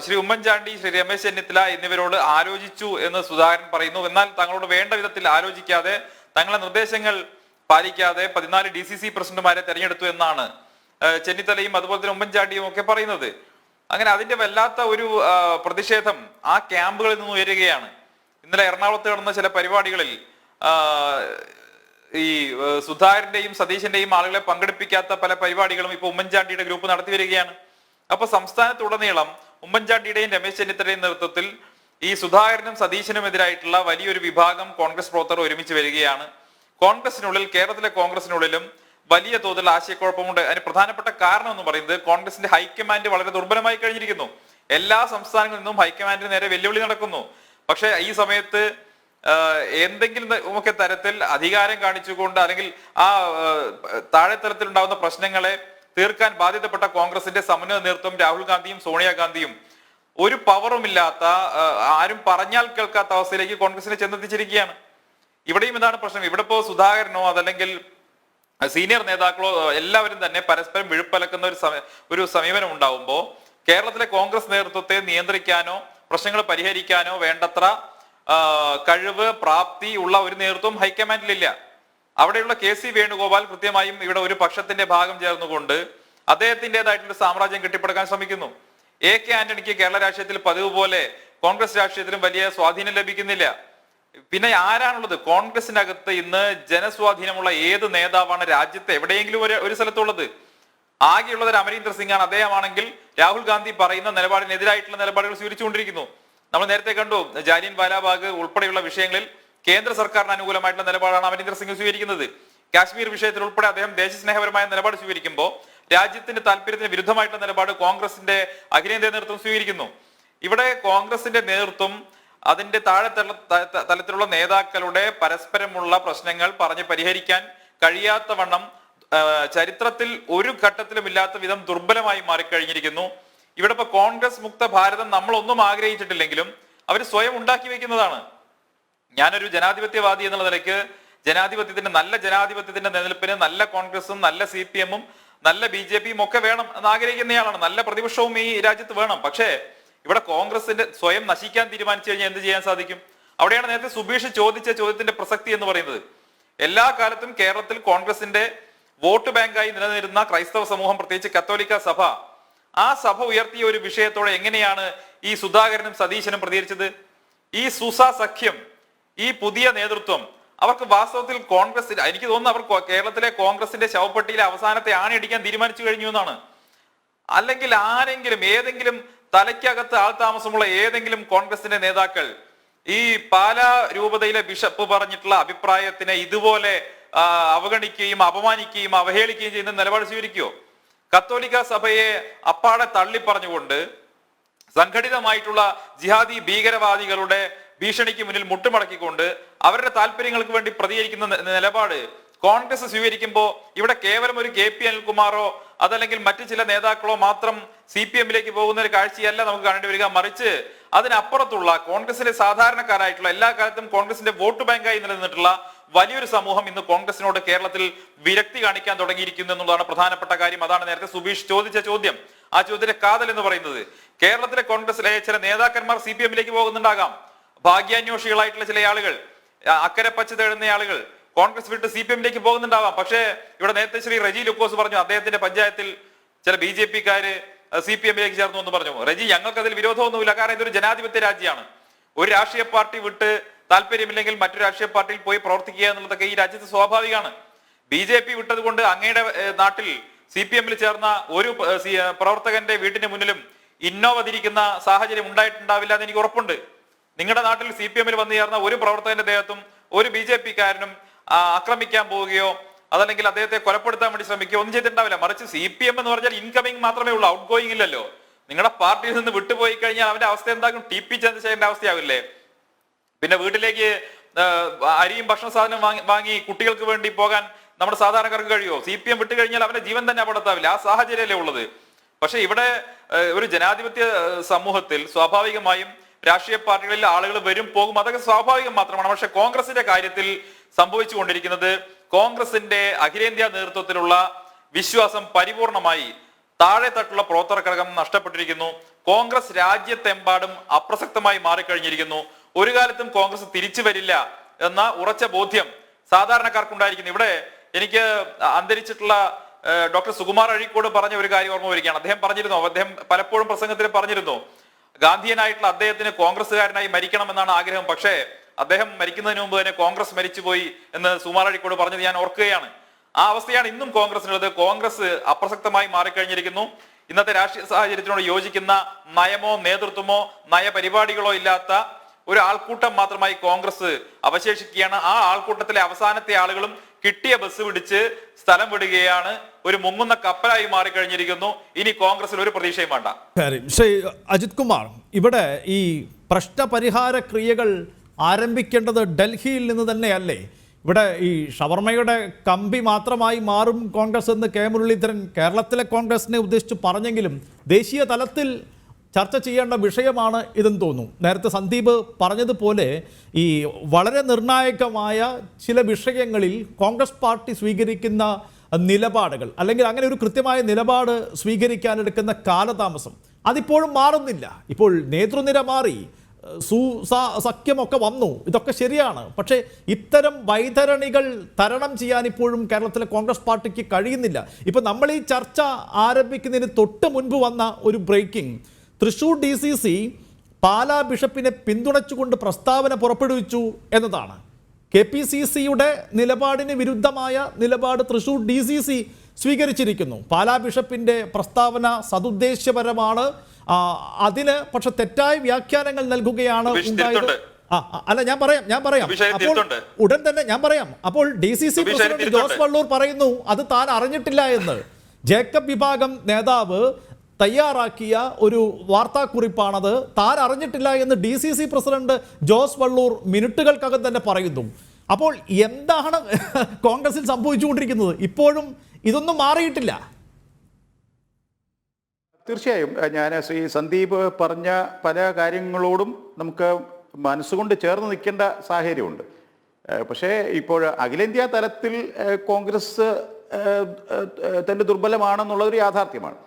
ശ്രീ ഉമ്മൻചാണ്ടി, ശ്രീ രമേശ് ചെന്നിത്തല എന്നിവരോട് ആലോചിച്ചു എന്ന് സുധാകരൻ പറയുന്നു. എന്നാൽ തങ്ങളോട് വേണ്ട വിധത്തിൽ ആലോചിക്കാതെ, തങ്ങളുടെ നിർദ്ദേശങ്ങൾ പാലിക്കാതെ 14 DCC പ്രസിഡന്റുമാരെ തെരഞ്ഞെടുത്തു എന്നാണ് ചെന്നിത്തലയും അതുപോലെ തന്നെ ഉമ്മൻചാണ്ടിയും ഒക്കെ പറയുന്നത്. അങ്ങനെ അതിന്റെ വല്ലാത്ത ഒരു പ്രതിഷേധം ആ ക്യാമ്പുകളിൽ നിന്ന് ഉയരുകയാണ്. ഇന്നലെ എറണാകുളത്ത് നടന്ന ചില പരിപാടികളിൽ ഈ സുധാകരന്റെയും സതീശന്റെയും ആളുകളെ പങ്കെടുപ്പിക്കാത്ത പല പരിപാടികളും ഇപ്പൊ ഉമ്മൻചാണ്ടിയുടെ ഗ്രൂപ്പ് നടത്തി വരികയാണ്. അപ്പൊ സംസ്ഥാനത്തുടനീളം ഉമ്മൻചാണ്ടിയുടെയും രമേശ് ചെന്നിത്തലയും നേതൃത്വത്തിൽ ഈ സുധാകരനും സതീശനും എതിരായിട്ടുള്ള വലിയൊരു വിഭാഗം കോൺഗ്രസ് പ്രവർത്തകർ ഒരുമിച്ച് വരികയാണ്. കോൺഗ്രസിനുള്ളിൽ, കേരളത്തിലെ കോൺഗ്രസിനുള്ളിലും വലിയ തോതിൽ ആശയക്കുഴപ്പമുണ്ട്. അതിന് പ്രധാനപ്പെട്ട കാരണം എന്ന് പറയുന്നത് കോൺഗ്രസിന്റെ ഹൈക്കമാൻഡ് വളരെ ദുർബലമായി കഴിഞ്ഞിരിക്കുന്നു. എല്ലാ സംസ്ഥാനങ്ങളിൽ നിന്നും ഹൈക്കമാൻഡിന് നേരെ വെല്ലുവിളി നടക്കുന്നു. പക്ഷെ ഈ സമയത്ത് എന്തെങ്കിലും ഒക്കെ തരത്തിൽ അധികാരം കാണിച്ചുകൊണ്ട് അല്ലെങ്കിൽ ആ താഴെത്തലത്തിൽ ഉണ്ടാകുന്ന പ്രശ്നങ്ങളെ തീർക്കാൻ ബാധ്യതപ്പെട്ട കോൺഗ്രസിന്റെ സമന്വയ നേതൃത്വം രാഹുൽ ഗാന്ധിയും സോണിയാഗാന്ധിയും ഒരു പവറുമില്ലാത്ത, ആരും പറഞ്ഞാൽ കേൾക്കാത്ത അവസ്ഥയിലേക്ക് കോൺഗ്രസിനെ ചെന്നെത്തിച്ചിരിക്കുകയാണ്. ഇവിടെയും ഇതാണ് പ്രശ്നം. ഇവിടെ ഇപ്പോ സുധാകരനോ അതല്ലെങ്കിൽ സീനിയർ നേതാക്കളോ എല്ലാവരും തന്നെ പരസ്പരം വിഴുപ്പലക്കുന്ന ഒരു സമീപനം ഉണ്ടാവുമ്പോൾ കേരളത്തിലെ കോൺഗ്രസ് നേതൃത്വത്തെ നിയന്ത്രിക്കാനോ പ്രശ്നങ്ങൾ പരിഹരിക്കാനോ വേണ്ടത്ര കഴിവ്, പ്രാപ്തി ഉള്ള ഒരു നേതൃത്വം ഹൈക്കമാൻഡിലില്ല. അവിടെയുള്ള KC വേണുഗോപാൽ കൃത്യമായും ഇവിടെ ഒരു പക്ഷത്തിന്റെ ഭാഗം ചേർന്നുകൊണ്ട് അദ്ദേഹത്തിൻ്റെതായിട്ടുള്ള സാമ്രാജ്യം കെട്ടിപ്പടുക്കാൻ ശ്രമിക്കുന്നു. AK ആന്റണിക്ക് കേരള രാഷ്ട്രീയത്തിൽ പതിവ് പോലെ കോൺഗ്രസ് രാഷ്ട്രീയത്തിലും വലിയ സ്വാധീനം ലഭിക്കുന്നില്ല. പിന്നെ ആരാണുള്ളത്? കോൺഗ്രസിനകത്ത് ഇന്ന് ജനസ്വാധീനമുള്ള ഏത് നേതാവാണ് രാജ്യത്ത് എവിടെയെങ്കിലും ഒരു സ്ഥലത്തുള്ളത്? ആകെയുള്ളത് ഒരു അമരീന്ദർ സിംഗ് ആണ്. അദ്ദേഹമാണെങ്കിൽ രാഹുൽ ഗാന്ധി പറയുന്ന നിലപാടിനെതിരായിട്ടുള്ള നിലപാടുകൾ സ്വീകരിച്ചുകൊണ്ടിരിക്കുന്നു. നമ്മൾ നേരത്തെ കണ്ടു, ജാലിയൻ വാലാബാഗ് ഉൾപ്പെടെയുള്ള വിഷയങ്ങളിൽ കേന്ദ്ര സർക്കാരിന് അനുകൂലമായിട്ടുള്ള നിലപാടാണ് അമരീന്ദർ സിംഗ് സ്വീകരിക്കുന്നത്. കാശ്മീർ വിഷയത്തിൽ ഉൾപ്പെടെ അദ്ദേഹം ദേശസ്നേഹപരമായ നിലപാട് സ്വീകരിക്കുമ്പോൾ രാജ്യത്തിന്റെ താല്പര്യത്തിന് വിരുദ്ധമായിട്ടുള്ള നിലപാട് കോൺഗ്രസിന്റെ അഖിലേന്ത്യാ നേതൃത്വം സ്വീകരിക്കുന്നു. ഇവിടെ കോൺഗ്രസിന്റെ നേതൃത്വം അതിന്റെ താഴെ തലത്തിലുള്ള നേതാക്കളുടെ പരസ്പരമുള്ള പ്രശ്നങ്ങൾ പറഞ്ഞ് പരിഹരിക്കാൻ കഴിയാത്ത വണ്ണം ചരിത്രത്തിൽ ഒരു ഘട്ടത്തിലും ഇല്ലാത്ത വിധം ദുർബലമായി മാറിക്കഴിഞ്ഞിരിക്കുന്നു. ഇവിടെ ഇപ്പൊ കോൺഗ്രസ് മുക്ത ഭാരതം നമ്മളൊന്നും ആഗ്രഹിച്ചിട്ടില്ലെങ്കിലും അവർ സ്വയം ഉണ്ടാക്കി വെക്കുന്നതാണ്. ഞാനൊരു ജനാധിപത്യവാദി എന്നുള്ള നിലയ്ക്ക് നല്ല ജനാധിപത്യത്തിന്റെ നിലനിൽപ്പിന് നല്ല കോൺഗ്രസും നല്ല CPM-ഉം നല്ല BJP-യും ഒക്കെ വേണം എന്ന് ആഗ്രഹിക്കുന്നയാളാണ്. നല്ല പ്രതിപക്ഷവും ഈ രാജ്യത്ത് വേണം. പക്ഷേ ഇവിടെ കോൺഗ്രസിന്റെ സ്വയം നശിക്കാൻ തീരുമാനിച്ചു കഴിഞ്ഞാൽ എന്ത് ചെയ്യാൻ സാധിക്കും? അവിടെയാണ് നേരത്തെ സുബീഷ് ചോദിച്ച ചോദ്യത്തിന്റെ പ്രസക്തി എന്ന് പറയുന്നത്. എല്ലാ കാലത്തും കേരളത്തിൽ കോൺഗ്രസിന്റെ വോട്ട് ബാങ്കായി നിലനിന്നിരുന്ന ക്രൈസ്തവ സമൂഹം, പ്രത്യേകിച്ച് കത്തോലിക്ക സഭ, ആ സഭ ഉയർത്തിയ ഒരു വിഷയത്തോടെ എങ്ങനെയാണ് ഈ സുധാകരനും സതീശനും പ്രതികരിച്ചത്? ഈ സുസ സഖ്യം, ഈ പുതിയ നേതൃത്വം, അവർക്ക് വാസ്തവത്തിൽ കോൺഗ്രസ്, എനിക്ക് തോന്നുന്നു അവർ കേരളത്തിലെ കോൺഗ്രസിന്റെ ശവപ്പെട്ടിയിലെ അവസാനത്തെ ആണിയടിക്കാൻ തീരുമാനിച്ചു കഴിഞ്ഞു എന്നാണ്. അല്ലെങ്കിൽ ആരെങ്കിലും, ഏതെങ്കിലും തലയ്ക്കകത്ത് ആൾ താമസമുള്ള ഏതെങ്കിലും കോൺഗ്രസിന്റെ നേതാക്കൾ ഈ പാലാ രൂപതയിലെ ബിഷപ്പ് പറഞ്ഞിട്ടുള്ള അഭിപ്രായത്തിനെ ഇതുപോലെ അവഗണിക്കുകയും അപമാനിക്കുകയും അവഹേളിക്കുകയും ചെയ്യുന്ന നിലപാട് സ്വീകരിക്കുമോ? കത്തോലിക്ക സഭയെ അപ്പാടെ തള്ളി പറഞ്ഞുകൊണ്ട് സംഘടിതമായിട്ടുള്ള ജിഹാദി ഭീകരവാദികളുടെ ഭീഷണിക്ക് മുന്നിൽ മുട്ടുമടക്കിക്കൊണ്ട് അവരുടെ താല്പര്യങ്ങൾക്ക് വേണ്ടി പ്രതികരിക്കുന്ന നിലപാട് കോൺഗ്രസ് സ്വീകരിക്കുമ്പോൾ ഇവിടെ കേവലം ഒരു KP അനിൽകുമാറോ അതല്ലെങ്കിൽ മറ്റു ചില നേതാക്കളോ മാത്രം CPM-ലേക്ക് പോകുന്ന ഒരു കാഴ്ചയല്ല നമുക്ക് കാണേണ്ടി വരിക. മറിച്ച് അതിനപ്പുറത്തുള്ള കോൺഗ്രസിലെ സാധാരണക്കാരായിട്ടുള്ള, എല്ലാ കാലത്തും കോൺഗ്രസിന്റെ വോട്ട് ബാങ്കായി നിലനിന്നിട്ടുള്ള വലിയൊരു സമൂഹം ഇന്ന് കോൺഗ്രസിനോട് കേരളത്തിൽ വിരക്തി കാണിക്കാൻ തുടങ്ങിയിരിക്കുന്നു എന്നുള്ളതാണ് പ്രധാനപ്പെട്ട കാര്യം. അതാണ് നേരത്തെ സുബീഷ് ചോദിച്ച ചോദ്യം. ആ ചോദ്യത്തിന്റെ കാതൽ എന്ന് പറയുന്നത് കേരളത്തിലെ കോൺഗ്രസിലെ ചില നേതാക്കന്മാർ CPM-ലേക്ക് പോകുന്നുണ്ടാകാം. ഭാഗ്യാന്വേഷികളായിട്ടുള്ള ചില ആളുകൾ, അക്കരെ പച്ച തേടുന്ന ആളുകൾ കോൺഗ്രസ് വിട്ട് CPM-ലേക്ക് പോകുന്നുണ്ടാവാം. പക്ഷേ ഇവിടെ നേരത്തെ ശ്രീ റജി ലുക്കോസ് പറഞ്ഞു അദ്ദേഹത്തിന്റെ പഞ്ചായത്തിൽ ചില BJP-ക്കാര് CPM-ലേക്ക് ചേർന്നു എന്ന് പറഞ്ഞു. റജി, ഞങ്ങൾക്ക് അതിൽ വിരോധമൊന്നുമില്ല. കാരണം ഇതൊരു ജനാധിപത്യ രാജ്യമാണ്. ഒരു രാഷ്ട്രീയ പാർട്ടി വിട്ട് താല്പര്യമില്ലെങ്കിൽ മറ്റു രാഷ്ട്രീയ പാർട്ടിയിൽ പോയി പ്രവർത്തിക്കുക എന്നുള്ളതൊക്കെ ഈ രാജ്യത്ത് സ്വാഭാവികമാണ്. BJP വിട്ടതുകൊണ്ട് അങ്ങയുടെ നാട്ടിൽ CPM-ൽ ചേർന്ന ഒരു പ്രവർത്തകന്റെ വീട്ടിന് മുന്നിലും ഇന്നോവ തിരിക്കുന്ന സാഹചര്യം ഉണ്ടായിട്ടുണ്ടാവില്ല എന്ന് എനിക്ക് ഉറപ്പുണ്ട്. നിങ്ങളുടെ നാട്ടിൽ CPM-ൽ വന്നു ചേർന്ന ഒരു പ്രവർത്തകന്റെ ദേഹത്തും ഒരു BJP-കാരനും ആക്രമിക്കാൻ പോവുകയോ അതല്ലെങ്കിൽ അദ്ദേഹത്തെ കൊലപ്പെടുത്താൻ വേണ്ടി ശ്രമിക്കുകയോ ഒന്നും ചെയ്തിട്ടുണ്ടാവില്ല. മറിച്ച് CPM എന്ന് പറഞ്ഞാൽ ഇൻകമിങ് മാത്രമേ ഉള്ളൂ, ഔട്ട് ഗോയിങ് ഇല്ലല്ലോ. നിങ്ങളുടെ പാർട്ടിയിൽ നിന്ന് വിട്ടുപോയി കഴിഞ്ഞാൽ അവന്റെ അവസ്ഥ എന്താകും? TP ചന്ദ്രശേഖരന്റെ അവസ്ഥയാവില്ലേ? പിന്നെ വീട്ടിലേക്ക് അരിയും ഭക്ഷണ സാധനം വാങ്ങി കുട്ടികൾക്ക് വേണ്ടി പോകാൻ നമ്മുടെ സാധാരണക്കാർക്ക് കഴിയുമോ? CPM വിട്ടു കഴിഞ്ഞാൽ അവന്റെ ജീവൻ തന്നെ അപകടത്താവില്ല. ആ സാഹചര്യമല്ലേ ഉള്ളത്. പക്ഷെ ഇവിടെ ഒരു ജനാധിപത്യ സമൂഹത്തിൽ സ്വാഭാവികമായും രാഷ്ട്രീയ പാർട്ടികളിൽ ആളുകൾ വരും പോകും, അതൊക്കെ സ്വാഭാവികം മാത്രമാണ്. പക്ഷെ കോൺഗ്രസിന്റെ കാര്യത്തിൽ സംഭവിച്ചുകൊണ്ടിരിക്കുന്നത് കോൺഗ്രസിന്റെ അഖിലേന്ത്യാ നേതൃത്വത്തിലുള്ള വിശ്വാസം പരിപൂർണമായി താഴെ തട്ടുള്ള പ്രവർത്തകർക്കകം നഷ്ടപ്പെട്ടിരിക്കുന്നു. കോൺഗ്രസ് രാജ്യത്തെമ്പാടും അപ്രസക്തമായി മാറിക്കഴിഞ്ഞിരിക്കുന്നു. ഒരു കാലത്തും കോൺഗ്രസ് തിരിച്ചു വരില്ല എന്ന ഉറച്ച ബോധ്യം സാധാരണക്കാർക്കുണ്ടായിരിക്കുന്നു. ഇവിടെ എനിക്ക് അന്തരിച്ചിട്ടുള്ള ഡോക്ടർ സുകുമാർ അഴീക്കോട് പറഞ്ഞ ഒരു കാര്യം ഓർമ്മ വരികയാണ്. അദ്ദേഹം പലപ്പോഴും പ്രസംഗത്തിൽ പറഞ്ഞിരുന്നു, ഗാന്ധിയനായിട്ടുള്ള അദ്ദേഹത്തിന് കോൺഗ്രസ്സുകാരനായി മരിക്കണമെന്നാണ് ആഗ്രഹം. പക്ഷേ അദ്ദേഹം മരിക്കുന്നതിന് മുമ്പ് തന്നെ കോൺഗ്രസ് മരിച്ചുപോയി എന്ന് സുകുമാർ അഴീക്കോട് പറഞ്ഞത് ഞാൻ ഓർക്കുകയാണ്. ആ അവസ്ഥയാണ് ഇന്നും കോൺഗ്രസിനുള്ളത്. കോൺഗ്രസ് അപ്രസക്തമായി മാറിക്കഴിഞ്ഞിരിക്കുന്നു. ഇന്നത്തെ രാഷ്ട്രീയ സാഹചര്യത്തിനോട് യോജിക്കുന്ന നയമോ നേതൃത്വമോ നയപരിപാടികളോ ഇല്ലാത്ത ഒരു ആൾക്കൂട്ടം മാത്രമായി കോൺഗ്രസ് അവശേഷിക്കുകയാണ്. ആ ആൾക്കൂട്ടത്തിലെ അവസാനത്തെ ആളുകളും കിട്ടിയ ബസ് പിടിച്ച് സ്ഥലം വിടുകയാണ്. ഒരു മുങ്ങുന്ന കപ്പലായി മാറിക്കഴിഞ്ഞിരിക്കുന്നു. ഇനി കോൺഗ്രസിൽ ഒരു പ്രതീക്ഷയും വേണ്ട. ശ്രീ അജിത് കുമാർ, ഇവിടെ ഈ പ്രശ്നപരിഹാര ക്രിയകൾ ആരംഭിക്കേണ്ടത് ഡൽഹിയിൽ നിന്ന് തന്നെയല്ലേ? ഇവിടെ ഈ ഷവർമ്മയുടെ കമ്പി മാത്രമായി മാറും കോൺഗ്രസ് എന്ന് കെ മുരളീധരൻ കേരളത്തിലെ കോൺഗ്രസിനെ ഉദ്ദേശിച്ച് പറഞ്ഞെങ്കിലും ദേശീയ തലത്തിൽ ചർച്ച ചെയ്യേണ്ട വിഷയമാണ് ഇതെന്ന് തോന്നുന്നു. നേരത്തെ സന്ദീപ് പറഞ്ഞതുപോലെ ഈ വളരെ നിർണായകമായ ചില വിഷയങ്ങളിൽ കോൺഗ്രസ് പാർട്ടി സ്വീകരിക്കുന്ന നിലപാടുകൾ അല്ലെങ്കിൽ അങ്ങനെ ഒരു കൃത്യമായ നിലപാട് സ്വീകരിക്കാനെടുക്കുന്ന കാലതാമസം അതിപ്പോഴും മാറുന്നില്ല. ഇപ്പോൾ നേതൃനിര മാറി, സഖ്യമൊക്കെ വന്നു, ഇതൊക്കെ ശരിയാണ്. പക്ഷേ ഇത്തരം വൈതരണികൾ തരണം ചെയ്യാൻ ഇപ്പോഴും കേരളത്തിലെ കോൺഗ്രസ് പാർട്ടിക്ക് കഴിയുന്നില്ല. ഇപ്പം നമ്മൾ ഈ ചർച്ച ആരംഭിക്കുന്നതിന് തൊട്ട് മുൻപ് വന്ന ഒരു ബ്രേക്കിംഗ്, തൃശൂർ DCC പാലാ ബിഷപ്പിനെ പിന്തുണച്ചുകൊണ്ട് പ്രസ്താവന പുറപ്പെടുവിച്ചു എന്നതാണ്. KPCCയുടെ നിലപാടിന് വിരുദ്ധമായ നിലപാട് തൃശൂർ DCC സ്വീകരിച്ചിരിക്കുന്നു. പാലാ ബിഷപ്പിൻ്റെ പ്രസ്താവന സതുദ്ദേശ്യപരമാണ്, അതിന് പക്ഷെ തെറ്റായ വ്യാഖ്യാനങ്ങൾ നൽകുകയാണ് ഉണ്ടായത്. അല്ല, ഞാൻ പറയാം അപ്പോൾ ഉടൻ തന്നെ ഞാൻ പറയാം. അപ്പോൾ DCC പ്രസിഡന്റ് ജോസ് വള്ളൂർ പറയുന്നു അത് താൻ അറിഞ്ഞിട്ടില്ല എന്ന്. ജേക്കബ് വിഭാഗം നേതാവ് തയ്യാറാക്കിയ ഒരു വാർത്താക്കുറിപ്പാണത്. താൻ അറിഞ്ഞിട്ടില്ല എന്ന് DCC പ്രസിഡന്റ് ജോസ് വള്ളൂർ മിനിറ്റുകൾക്കകം തന്നെ പറയുന്നു. അപ്പോൾ എന്താണ് കോൺഗ്രസിൽ സംഭവിച്ചുകൊണ്ടിരിക്കുന്നത്? ഇപ്പോഴും ഇതൊന്നും മാറിയിട്ടില്ല. തീർച്ചയായും ഞാൻ ശ്രീ സന്ദീപ് പറഞ്ഞ പല കാര്യങ്ങളോടും നമുക്ക് മനസ്സുകൊണ്ട് ചേർന്ന് നിൽക്കേണ്ട സാഹചര്യമുണ്ട്. പക്ഷേ ഇപ്പോൾ അഖിലേന്ത്യാ തലത്തിൽ കോൺഗ്രസ് തന്നെ ദുർബലമാണെന്നുള്ളതൊരു യാഥാർത്ഥ്യമാണ്.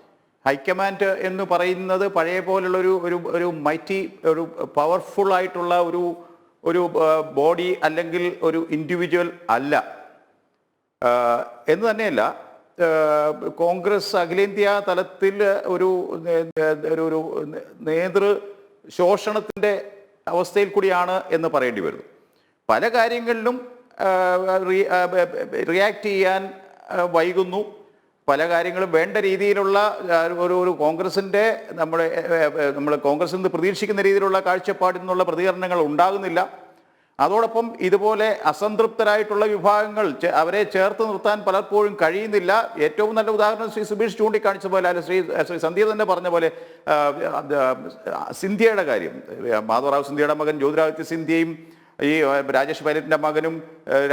ഹൈക്കമാൻഡ് എന്ന് പറയുന്നത് പഴയ പോലുള്ള ഒരു മൈറ്റി ഒരു പവർഫുൾ ആയിട്ടുള്ള ഒരു ബോഡി അല്ലെങ്കിൽ ഒരു ഇൻഡിവിജ്വൽ അല്ല എന്ന് തന്നെയല്ല, കോൺഗ്രസ് അഖിലേന്ത്യാ തലത്തിൽ ഒരു നേതൃ ശോഷണത്തിൻ്റെ അവസ്ഥയിൽ കൂടിയാണ് എന്ന് പറയേണ്ടി വരുന്നു. പല കാര്യങ്ങളിലും റിയാക്ട് ചെയ്യാൻ വൈകുന്നു. പല കാര്യങ്ങളും വേണ്ട രീതിയിലുള്ള ഒരു കോൺഗ്രസിൻ്റെ നമ്മൾ കോൺഗ്രസിൽ നിന്ന് പ്രതീക്ഷിക്കുന്ന രീതിയിലുള്ള കാഴ്ചപ്പാടിൽ നിന്നുള്ള പ്രതികരണങ്ങൾ ഉണ്ടാകുന്നില്ല. അതോടൊപ്പം ഇതുപോലെ അസംതൃപ്തരായിട്ടുള്ള വിഭാഗങ്ങൾ അവരെ ചേർത്ത് നിർത്താൻ പലപ്പോഴും കഴിയുന്നില്ല. ഏറ്റവും നല്ല ഉദാഹരണം ശ്രീ സുബീഷ് ചൂണ്ടിക്കാണിച്ച പോലെ, അല്ല ശ്രീ സന്ധ്യ തന്നെ പറഞ്ഞ പോലെ, സിന്ധ്യയുടെ കാര്യം, മാധവറാവ് സിന്ധ്യയുടെ മകൻ ജ്യോതിരാദിത്യ സിന്ധ്യയും ഈ രാജേഷ് പൈലറ്റിൻ്റെ മകനും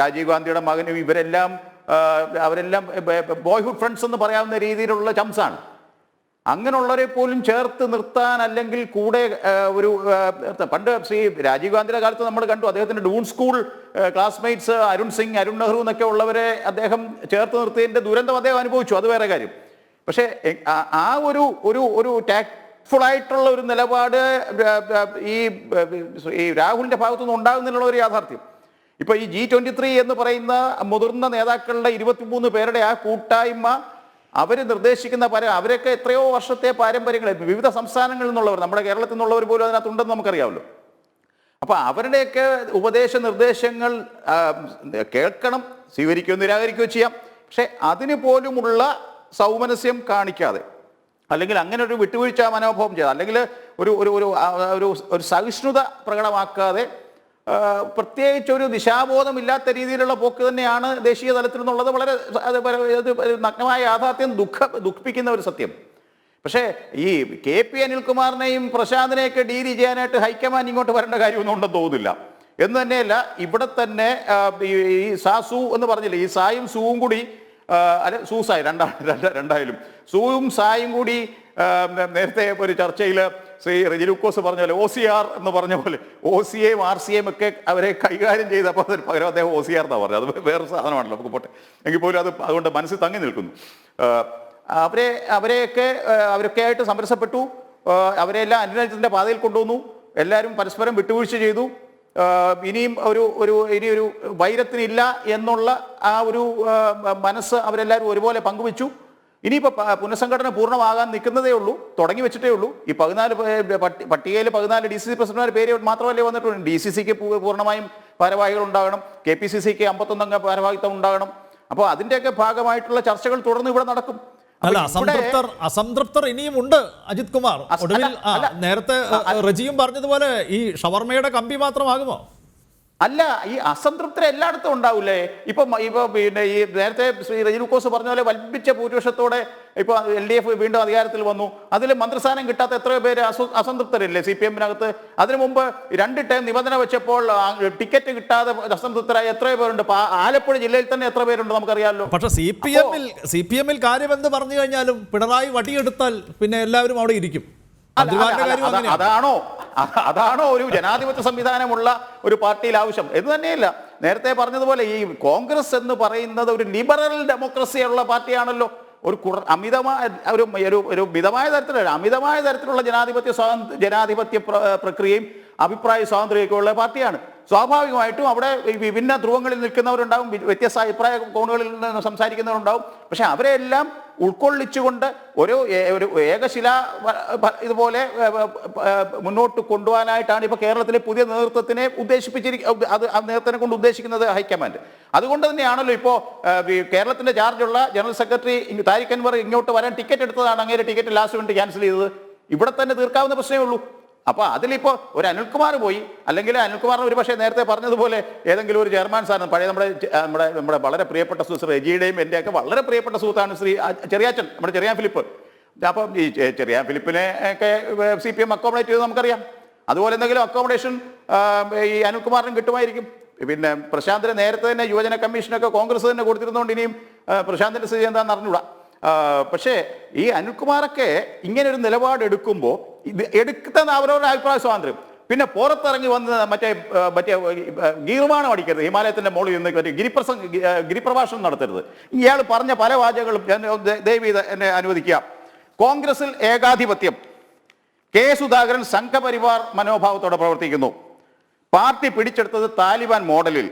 രാജീവ് ഗാന്ധിയുടെ മകനും അവരെല്ലാം ബോയ്ഹുഡ് ഫ്രണ്ട്സ് എന്ന് പറയാവുന്ന രീതിയിലുള്ള ചംസാണ്. അങ്ങനെയുള്ളവരെ പോലും ചേർത്ത് നിർത്താൻ അല്ലെങ്കിൽ കൂടെ ഒരു പണ്ട് ശ്രീ രാജീവ് ഗാന്ധിയുടെ കാലത്ത് നമ്മൾ കണ്ടു, അദ്ദേഹത്തിൻ്റെ ഡൂൺ സ്കൂൾ ക്ലാസ്മേറ്റ്സ് അരുൺ സിംഗ്, അരുൺ നെഹ്റു എന്നൊക്കെ ഉള്ളവരെ അദ്ദേഹം ചേർത്ത് നിർത്തിയതിൻ്റെ ദുരന്തം അദ്ദേഹം അനുഭവിച്ചു, അത് വേറെ കാര്യം. പക്ഷേ ആ ഒരു ടാക്ട്ഫുള്ളായിട്ടുള്ള ഒരു നിലപാട് ഈ രാഹുലിൻ്റെ ഭാഗത്തുനിന്ന് ഉണ്ടാകുന്നതിനുള്ള ഒരു യാഥാർത്ഥ്യം. ഇപ്പോൾ ഈ G23 എന്ന് പറയുന്ന മുതിർന്ന നേതാക്കളുടെ 23 പേരുടെ ആ കൂട്ടായ്മ, അവർ നിർദ്ദേശിക്കുന്ന അവരൊക്കെ എത്രയോ വർഷത്തെ പാരമ്പര്യങ്ങൾ വിവിധ സംസ്ഥാനങ്ങളിൽ നിന്നുള്ളവർ, നമ്മുടെ കേരളത്തിൽ നിന്നുള്ളവർ പോലും അതിനകത്തുണ്ടെന്ന് നമുക്കറിയാമല്ലോ. അപ്പോൾ അവരുടെയൊക്കെ ഉപദേശ നിർദ്ദേശങ്ങൾ കേൾക്കണം, സ്വീകരിക്കുകയോ നിരാകരിക്കുകയോ ചെയ്യാം. പക്ഷെ അതിന് പോലുമുള്ള സൗമനസ്യം കാണിക്കാതെ, അല്ലെങ്കിൽ അങ്ങനെ ഒരു വിട്ടുവീഴ്ച മനോഭാവം ചെയ്ത്, അല്ലെങ്കിൽ ഒരു ഒരു ഒരു ഒരു ഒരു സഹിഷ്ണുത പ്രകടമാക്കാതെ പ്രത്യേകിച്ച് ഒരു ദിശാബോധമില്ലാത്ത രീതിയിലുള്ള പോക്ക് തന്നെയാണ് ദേശീയ തലത്തിൽ നിന്നുള്ളത്. വളരെ നഗ്നമായ യാഥാർത്ഥ്യം ദുഃഖിപ്പിക്കുന്ന ഒരു സത്യം. പക്ഷേ ഈ KP അനിൽകുമാറിനെയും പ്രശാന്തിനെയൊക്കെ ഡീൽ ചെയ്യാനായിട്ട് ഹൈക്കമാൻഡ് ഇങ്ങോട്ട് വരേണ്ട കാര്യമൊന്നും ഉണ്ടെന്ന് തോന്നുന്നില്ല. എന്ന് തന്നെയല്ല, ഇവിടെ തന്നെ ഈ സാസു എന്ന് പറഞ്ഞില്ലേ, ഈ സായും സൂവും കൂടി അല്ല സൂസായി രണ്ടായാലും സൂവും സായും കൂടി നേരത്തെ ഒരു ചർച്ചയിൽ ശ്രീ റെജി ലൂക്കോസ് പറഞ്ഞ പോലെ OCR എന്ന് പറഞ്ഞ പോലെ OCAയും RCAയും ഒക്കെ അവരെ കൈകാര്യം ചെയ്തപ്പോൾ അതിന് പകരം അദ്ദേഹം OCR എന്നാണ് പറഞ്ഞത്. അത് വേറൊരു സാധനമാണല്ലോ, നമുക്ക് പോട്ടെ. എങ്കിൽ പോലും അത് അതുകൊണ്ട് മനസ്സിൽ തങ്ങി നിൽക്കുന്നു. അവരൊക്കെ ആയിട്ട് സമരസപ്പെട്ടു, അവരെല്ലാം അനുരഞ്ജനത്തിൻ്റെ പാതയിൽ കൊണ്ടുവന്നു, എല്ലാവരും പരസ്പരം വിട്ടുവീഴ്ച ചെയ്തു. ഇനിയൊരു വൈരത്തിനില്ല എന്നുള്ള ആ ഒരു മനസ്സ് അവരെല്ലാവരും ഒരുപോലെ പങ്കുവെച്ചു. ഇനിയിപ്പോൾ പുനഃസംഘടന പൂർണ്ണമാകാൻ നിൽക്കുന്നതേ ഉള്ളൂ, തുടങ്ങി വെച്ചിട്ടേ ഉള്ളൂ. ഈ 14 പട്ടികയിൽ 14 DCC പ്രസിഡന്റുമാരുടെ പേര് മാത്രമല്ലേ വന്നിട്ടുണ്ട്. DCCക്ക് പൂർണ്ണമായും ഭാരവാഹികൾ ഉണ്ടാകണം, KPCCക്ക് 51 അംഗ ഭാരവാഹിത്വം ഉണ്ടാകണം. അപ്പോൾ അതിൻ്റെയൊക്കെ ഭാഗമായിട്ടുള്ള ചർച്ചകൾ തുടർന്ന് ഇവിടെ നടക്കും. അല്ല, അസംതൃപ്തർ ഇനിയും ഉണ്ട് അജിത് കുമാർ. ഒടുവിൽ നേരത്തെ റജിയും പറഞ്ഞതുപോലെ ഈ ഷവർമയുടെ കമ്പി മാത്രമാകുമോ? അല്ല, ഈ അസംതൃപ്തി എല്ലായിടത്തും ഉണ്ടാവില്ലേ? ഇപ്പൊ പിന്നെ ഈ നേരത്തെ ശ്രീ റജി ലൂക്കോസ് പറഞ്ഞ പോലെ വൽപ്പിച്ച ഭൂരിപക്ഷത്തോടെ ഇപ്പൊ LDF വീണ്ടും അധികാരത്തിൽ വന്നു. അതിൽ മന്ത്രിസ്ഥാനം കിട്ടാത്ത എത്രയോ പേര് അസംതൃപ്തരല്ലേ CPM-നകത്ത്? അതിനു മുമ്പ് 2 ടൈം നിബന്ധന വെച്ചപ്പോൾ ടിക്കറ്റ് കിട്ടാതെ അസംതൃപ്തരായ എത്രയോ പേരുണ്ട്. ആലപ്പുഴ ജില്ലയിൽ തന്നെ എത്ര പേരുണ്ട് നമുക്കറിയാമല്ലോ. പക്ഷെ CPM-ൽ കാര്യം എന്ത് പറഞ്ഞു കഴിഞ്ഞാലും പിണറായി വടിയെടുത്താൽ പിന്നെ എല്ലാവരും അവിടെ ഇരിക്കും. അതാണോ ഒരു ജനാധിപത്യ സംവിധാനമുള്ള ഒരു പാർട്ടിയിൽ ആവശ്യം? എന്ന് തന്നെയല്ല, നേരത്തെ പറഞ്ഞതുപോലെ ഈ കോൺഗ്രസ് എന്ന് പറയുന്നത് ഒരു ലിബറൽ ഡെമോക്രസിയുള്ള പാർട്ടിയാണല്ലോ. ഒരു മിതമായ തരത്തിലുള്ള ജനാധിപത്യ പ്രക്രിയയും അഭിപ്രായ സ്വാതന്ത്ര്യമൊക്കെ ഉള്ള പാർട്ടിയാണ്. സ്വാഭാവികമായിട്ടും അവിടെ വിഭിന്ന ധ്രുവങ്ങളിൽ നിൽക്കുന്നവരുണ്ടാവും, വ്യത്യസ്ത അഭിപ്രായ കോണുകളിൽ നിന്ന് സംസാരിക്കുന്നവരുണ്ടാവും. പക്ഷെ അവരെല്ലാം ഉൾക്കൊള്ളിച്ചുകൊണ്ട് ഒരു ഏകശില ഇതുപോലെ മുന്നോട്ട് കൊണ്ടുപോകാനായിട്ടാണ് ഇപ്പോൾ കേരളത്തിലെ പുതിയ നേതൃത്വത്തിനെ നേതൃത്വത്തിനെ കൊണ്ട് ഉദ്ദേശിക്കുന്നത് ഹൈക്കമാൻഡ്. അതുകൊണ്ട് തന്നെയാണല്ലോ ഇപ്പോൾ കേരളത്തിന്റെ ചാർജുള്ള ജനറൽ സെക്രട്ടറി താരിഖ് അൻവർ ഇങ്ങോട്ട് വരാൻ ടിക്കറ്റ് എടുത്തതാണ്. അങ്ങനെ ടിക്കറ്റ് ലാസ്റ്റ് മിനിറ്റ് ക്യാൻസൽ ചെയ്തത്. ഇവിടെ തന്നെ തീർക്കാവുന്ന പ്രശ്നമേ ഉള്ളൂ. അപ്പോൾ അതിലിപ്പോൾ ഒരു അനിൽകുമാർ പോയി, അല്ലെങ്കിൽ അനിൽകുമാറിന് ഒരു പക്ഷേ നേരത്തെ പറഞ്ഞതുപോലെ ഏതെങ്കിലും ഒരു ചെയർമാൻ സ്ഥാനം, പഴയ നമ്മുടെ വളരെ പ്രിയപ്പെട്ട സുഹൃത്ത് റെജിയുടെയും എൻ്റെയൊക്കെ വളരെ പ്രിയപ്പെട്ട സുഹൃത്താണ് ശ്രീ ചെറിയാച്ചൻ, നമ്മുടെ ചെറിയാൻ ഫിലിപ്പ്. അപ്പം ഈ ചെറിയാൻ ഫിലിപ്പിനെ ഒക്കെ CPM അക്കോമഡേറ്റ് ചെയ്ത് നമുക്കറിയാം. അതുപോലെ എന്തെങ്കിലും അക്കോമഡേഷൻ ഈ അനിൽകുമാറിനും കിട്ടുമായിരിക്കും. പിന്നെ പ്രശാന്തിന് നേരത്തെ തന്നെ യുവജന കമ്മീഷനൊക്കെ കോൺഗ്രസ് തന്നെ കൊടുത്തിരുന്നതുകൊണ്ട് ഇനിയും പ്രശാന്തിൻ്റെ സ്ഥിതി എന്താണെന്ന് അറിഞ്ഞൂടാ. പക്ഷേ ഈ അനിൽകുമാറൊക്കെ ഇങ്ങനെ ഒരു നിലപാട് എടുക്കുമ്പോൾ എടുക്കുന്ന അവരവരുടെ അഭിപ്രായ സ്വാതന്ത്ര്യം, പിന്നെ പുറത്തിറങ്ങി വന്ന് മറ്റേ ഗീർമാണം അടിക്കരുത്, ഹിമാലയത്തിന്റെ മുകളിൽ നിന്ന് മറ്റേ ഗിരിപ്രഭാഷണം നടത്തരുത്. ഇയാൾ പറഞ്ഞ പല വാചകങ്ങളും ദയവ് ചെയ്ത് എന്നെ അനുവദിക്കുക. കോൺഗ്രസിൽ ഏകാധിപത്യം, K. സുധാകരൻ സംഘപരിവാർ മനോഭാവത്തോടെ പ്രവർത്തിക്കുന്നു, പാർട്ടി പിടിച്ചെടുത്തത് താലിബാൻ മോഡലിൽ,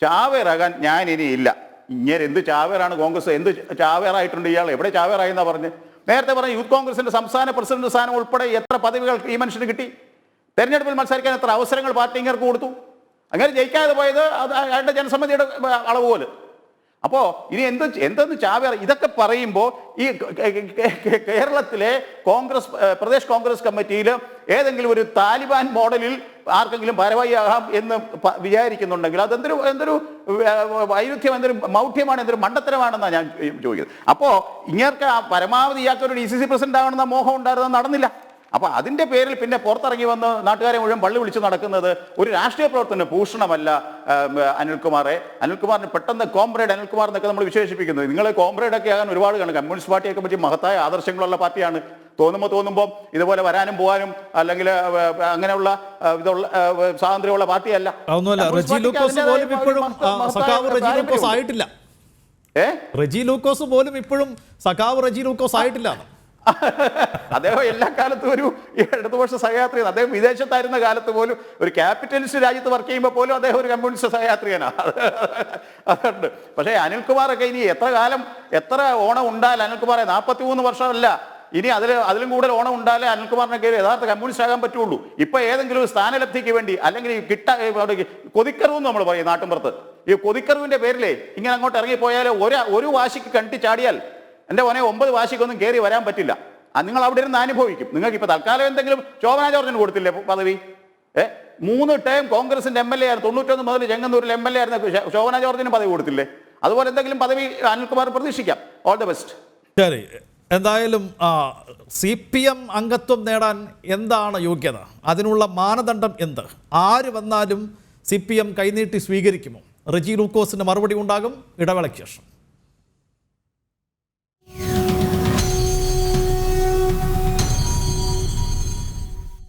ചാവേറാകാൻ ഞാൻ ഇനിയില്ല. ഇങ്ങനെ എന്ത് ചാവേറാണ് കോൺഗ്രസ്? എന്ത് ചാവേറായിട്ടുണ്ട് ഇയാൾ? എവിടെ ചാവേറായി എന്നാ പറഞ്ഞ്? നേരത്തെ പറഞ്ഞ യൂത്ത് കോൺഗ്രസിന്റെ സംസ്ഥാന പ്രസിഡന്റ് സ്ഥാനം ഉൾപ്പെടെ എത്ര പദവികൾ ഈ മനുഷ്യന് കിട്ടി? തെരഞ്ഞെടുപ്പിൽ മത്സരിക്കാൻ എത്ര അവസരങ്ങൾ പാർട്ടി ഇങ്ങർക്ക് കൊടുത്തു? അങ്ങനെ ജയിക്കാതെ പോയത് അത് അയാളുടെ ജനസമ്മതിയുടെ അളവ് പോലെ. അപ്പോൾ ഇനി എന്തെന്ന് ചാവേറ? ഇതൊക്കെ പറയുമ്പോൾ ഈ കേരളത്തിലെ പ്രദേശ് കോൺഗ്രസ് കമ്മിറ്റിയിൽ ഏതെങ്കിലും ഒരു താലിബാൻ മോഡലിൽ ആർക്കെങ്കിലും ഭാരവാഹിയാകാം എന്ന് വിചാരിക്കുന്നുണ്ടെങ്കിൽ എന്തൊരു വൈരുദ്ധ്യം, എന്തൊരു മൗഢ്യമാണ്, എന്തൊരു മണ്ടത്തരമാണെന്നാണ് ഞാൻ ചോദിക്കുന്നത്. അപ്പോൾ ഇങ്ങർക്ക് പരമാവധി ഇയാൾക്കൊരു DCC പ്രസിഡന്റ് ആവണമെന്ന മോഹം ഉണ്ടായിരുന്നത് നടന്നില്ല. അപ്പോൾ അതിൻ്റെ പേരിൽ പിന്നെ പുറത്തിറങ്ങി വന്ന് നാട്ടുകാരെ മുഴുവൻ പള്ളി വിളിച്ച് നടക്കുന്നത് ഒരു രാഷ്ട്രീയ പ്രവർത്തന ഭൂഷണമല്ല. അനിൽകുമാറിന് പെട്ടെന്ന് കോംറേഡ് അനിൽകുമാർ എന്നൊക്കെ നമ്മൾ വിശേഷിപ്പിക്കുന്നത്. നിങ്ങൾ കോംറേഡൊക്കെ ആകാൻ ഒരുപാട് കാണും. കമ്മ്യൂണിസ്റ്റ് പാർട്ടിയൊക്കെ പറ്റി മഹത്തായ ആദർശങ്ങളുള്ള പാർട്ടിയാണ്. തോന്നുമ്പോൾ ഇതുപോലെ വരാനും പോകാനും അല്ലെങ്കിൽ അങ്ങനെയുള്ള ഇതുള്ള സ്വാതന്ത്ര്യമുള്ള പാർട്ടിയല്ല. റെജി ലൂക്കോസ് പോലും ഇപ്പോഴും സഖാവ് റെജി ലൂക്കോസ് ആയിട്ടില്ല. അദ്ദേഹം എല്ലാ കാലത്തും ഒരു ഇടതുപക്ഷ സഹയാത്രികൻ. അദ്ദേഹം വിദേശത്തായിരുന്ന കാലത്ത് പോലും ഒരു ക്യാപിറ്റലിസ്റ്റ് രാജ്യത്ത് വർക്ക് ചെയ്യുമ്പോൾ പോലും അദ്ദേഹം ഒരു കമ്മ്യൂണിസ്റ്റ് സഹയാത്രികനാണ്. അതുണ്ട്. പക്ഷേ അനിൽകുമാറൊക്കെ ഇനി എത്ര ഓണം ഉണ്ടായാലും അനിൽകുമാറെ 43 വർഷമല്ല, ഇനി അതിലും കൂടുതൽ ഓണം ഉണ്ടായാലേ അനിൽകുമാറിനെ കയറി യഥാർത്ഥ കമ്മ്യൂണിസ്റ്റ് ആകാൻ പറ്റുള്ളൂ. ഇപ്പൊ ഏതെങ്കിലും ഒരു സ്ഥാനലബ്ധിക്ക് വേണ്ടി അല്ലെങ്കിൽ കൊതിക്കറിവെന്ന് നമ്മൾ പറയും നാട്ടിൻപുറത്ത്, ഈ കൊതിക്കറിവിന്റെ പേരിലേ ഇങ്ങനെ അങ്ങോട്ട് ഇറങ്ങിപ്പോയാൽ ഒരു വാശിക്ക് കണ്ടി ചാടിയാൽ എൻ്റെ മോനെ 9 വാശിക്കൊന്നും കയറി വരാൻ പറ്റില്ല. നിങ്ങൾ അവിടെ ഇരുന്ന് അനുഭവിക്കും. നിങ്ങൾക്ക് ഇപ്പൊ തൽക്കാലം എന്തെങ്കിലും ശോഭന ജോർജിന് കൊടുത്തില്ലേ പദവി? 3 ടൈം കോൺഗ്രസിന്റെ MLA ആയിരുന്നു. 91 മുതൽ ചെങ്ങന്നൂരിൽ MLA ആയിരുന്ന ശോഭന ജോർജിന് പദവി കൊടുത്തില്ലേ? അതുപോലെ എന്തെങ്കിലും പദവി അനിൽകുമാർ പ്രതീക്ഷിക്കാം. All the best. ശരി, എന്തായാലും CPM അംഗത്വം നേടാൻ എന്താണ് യോഗ്യത? അതിനുള്ള മാനദണ്ഡം എന്ത്? ആര് വന്നാലും CPM കൈനീട്ടി സ്വീകരിക്കുമോ? റെജി ലൂക്കോസിന്റെ മറുപടി ഉണ്ടാകും ഇടവേളയ്ക്ക് ശേഷം.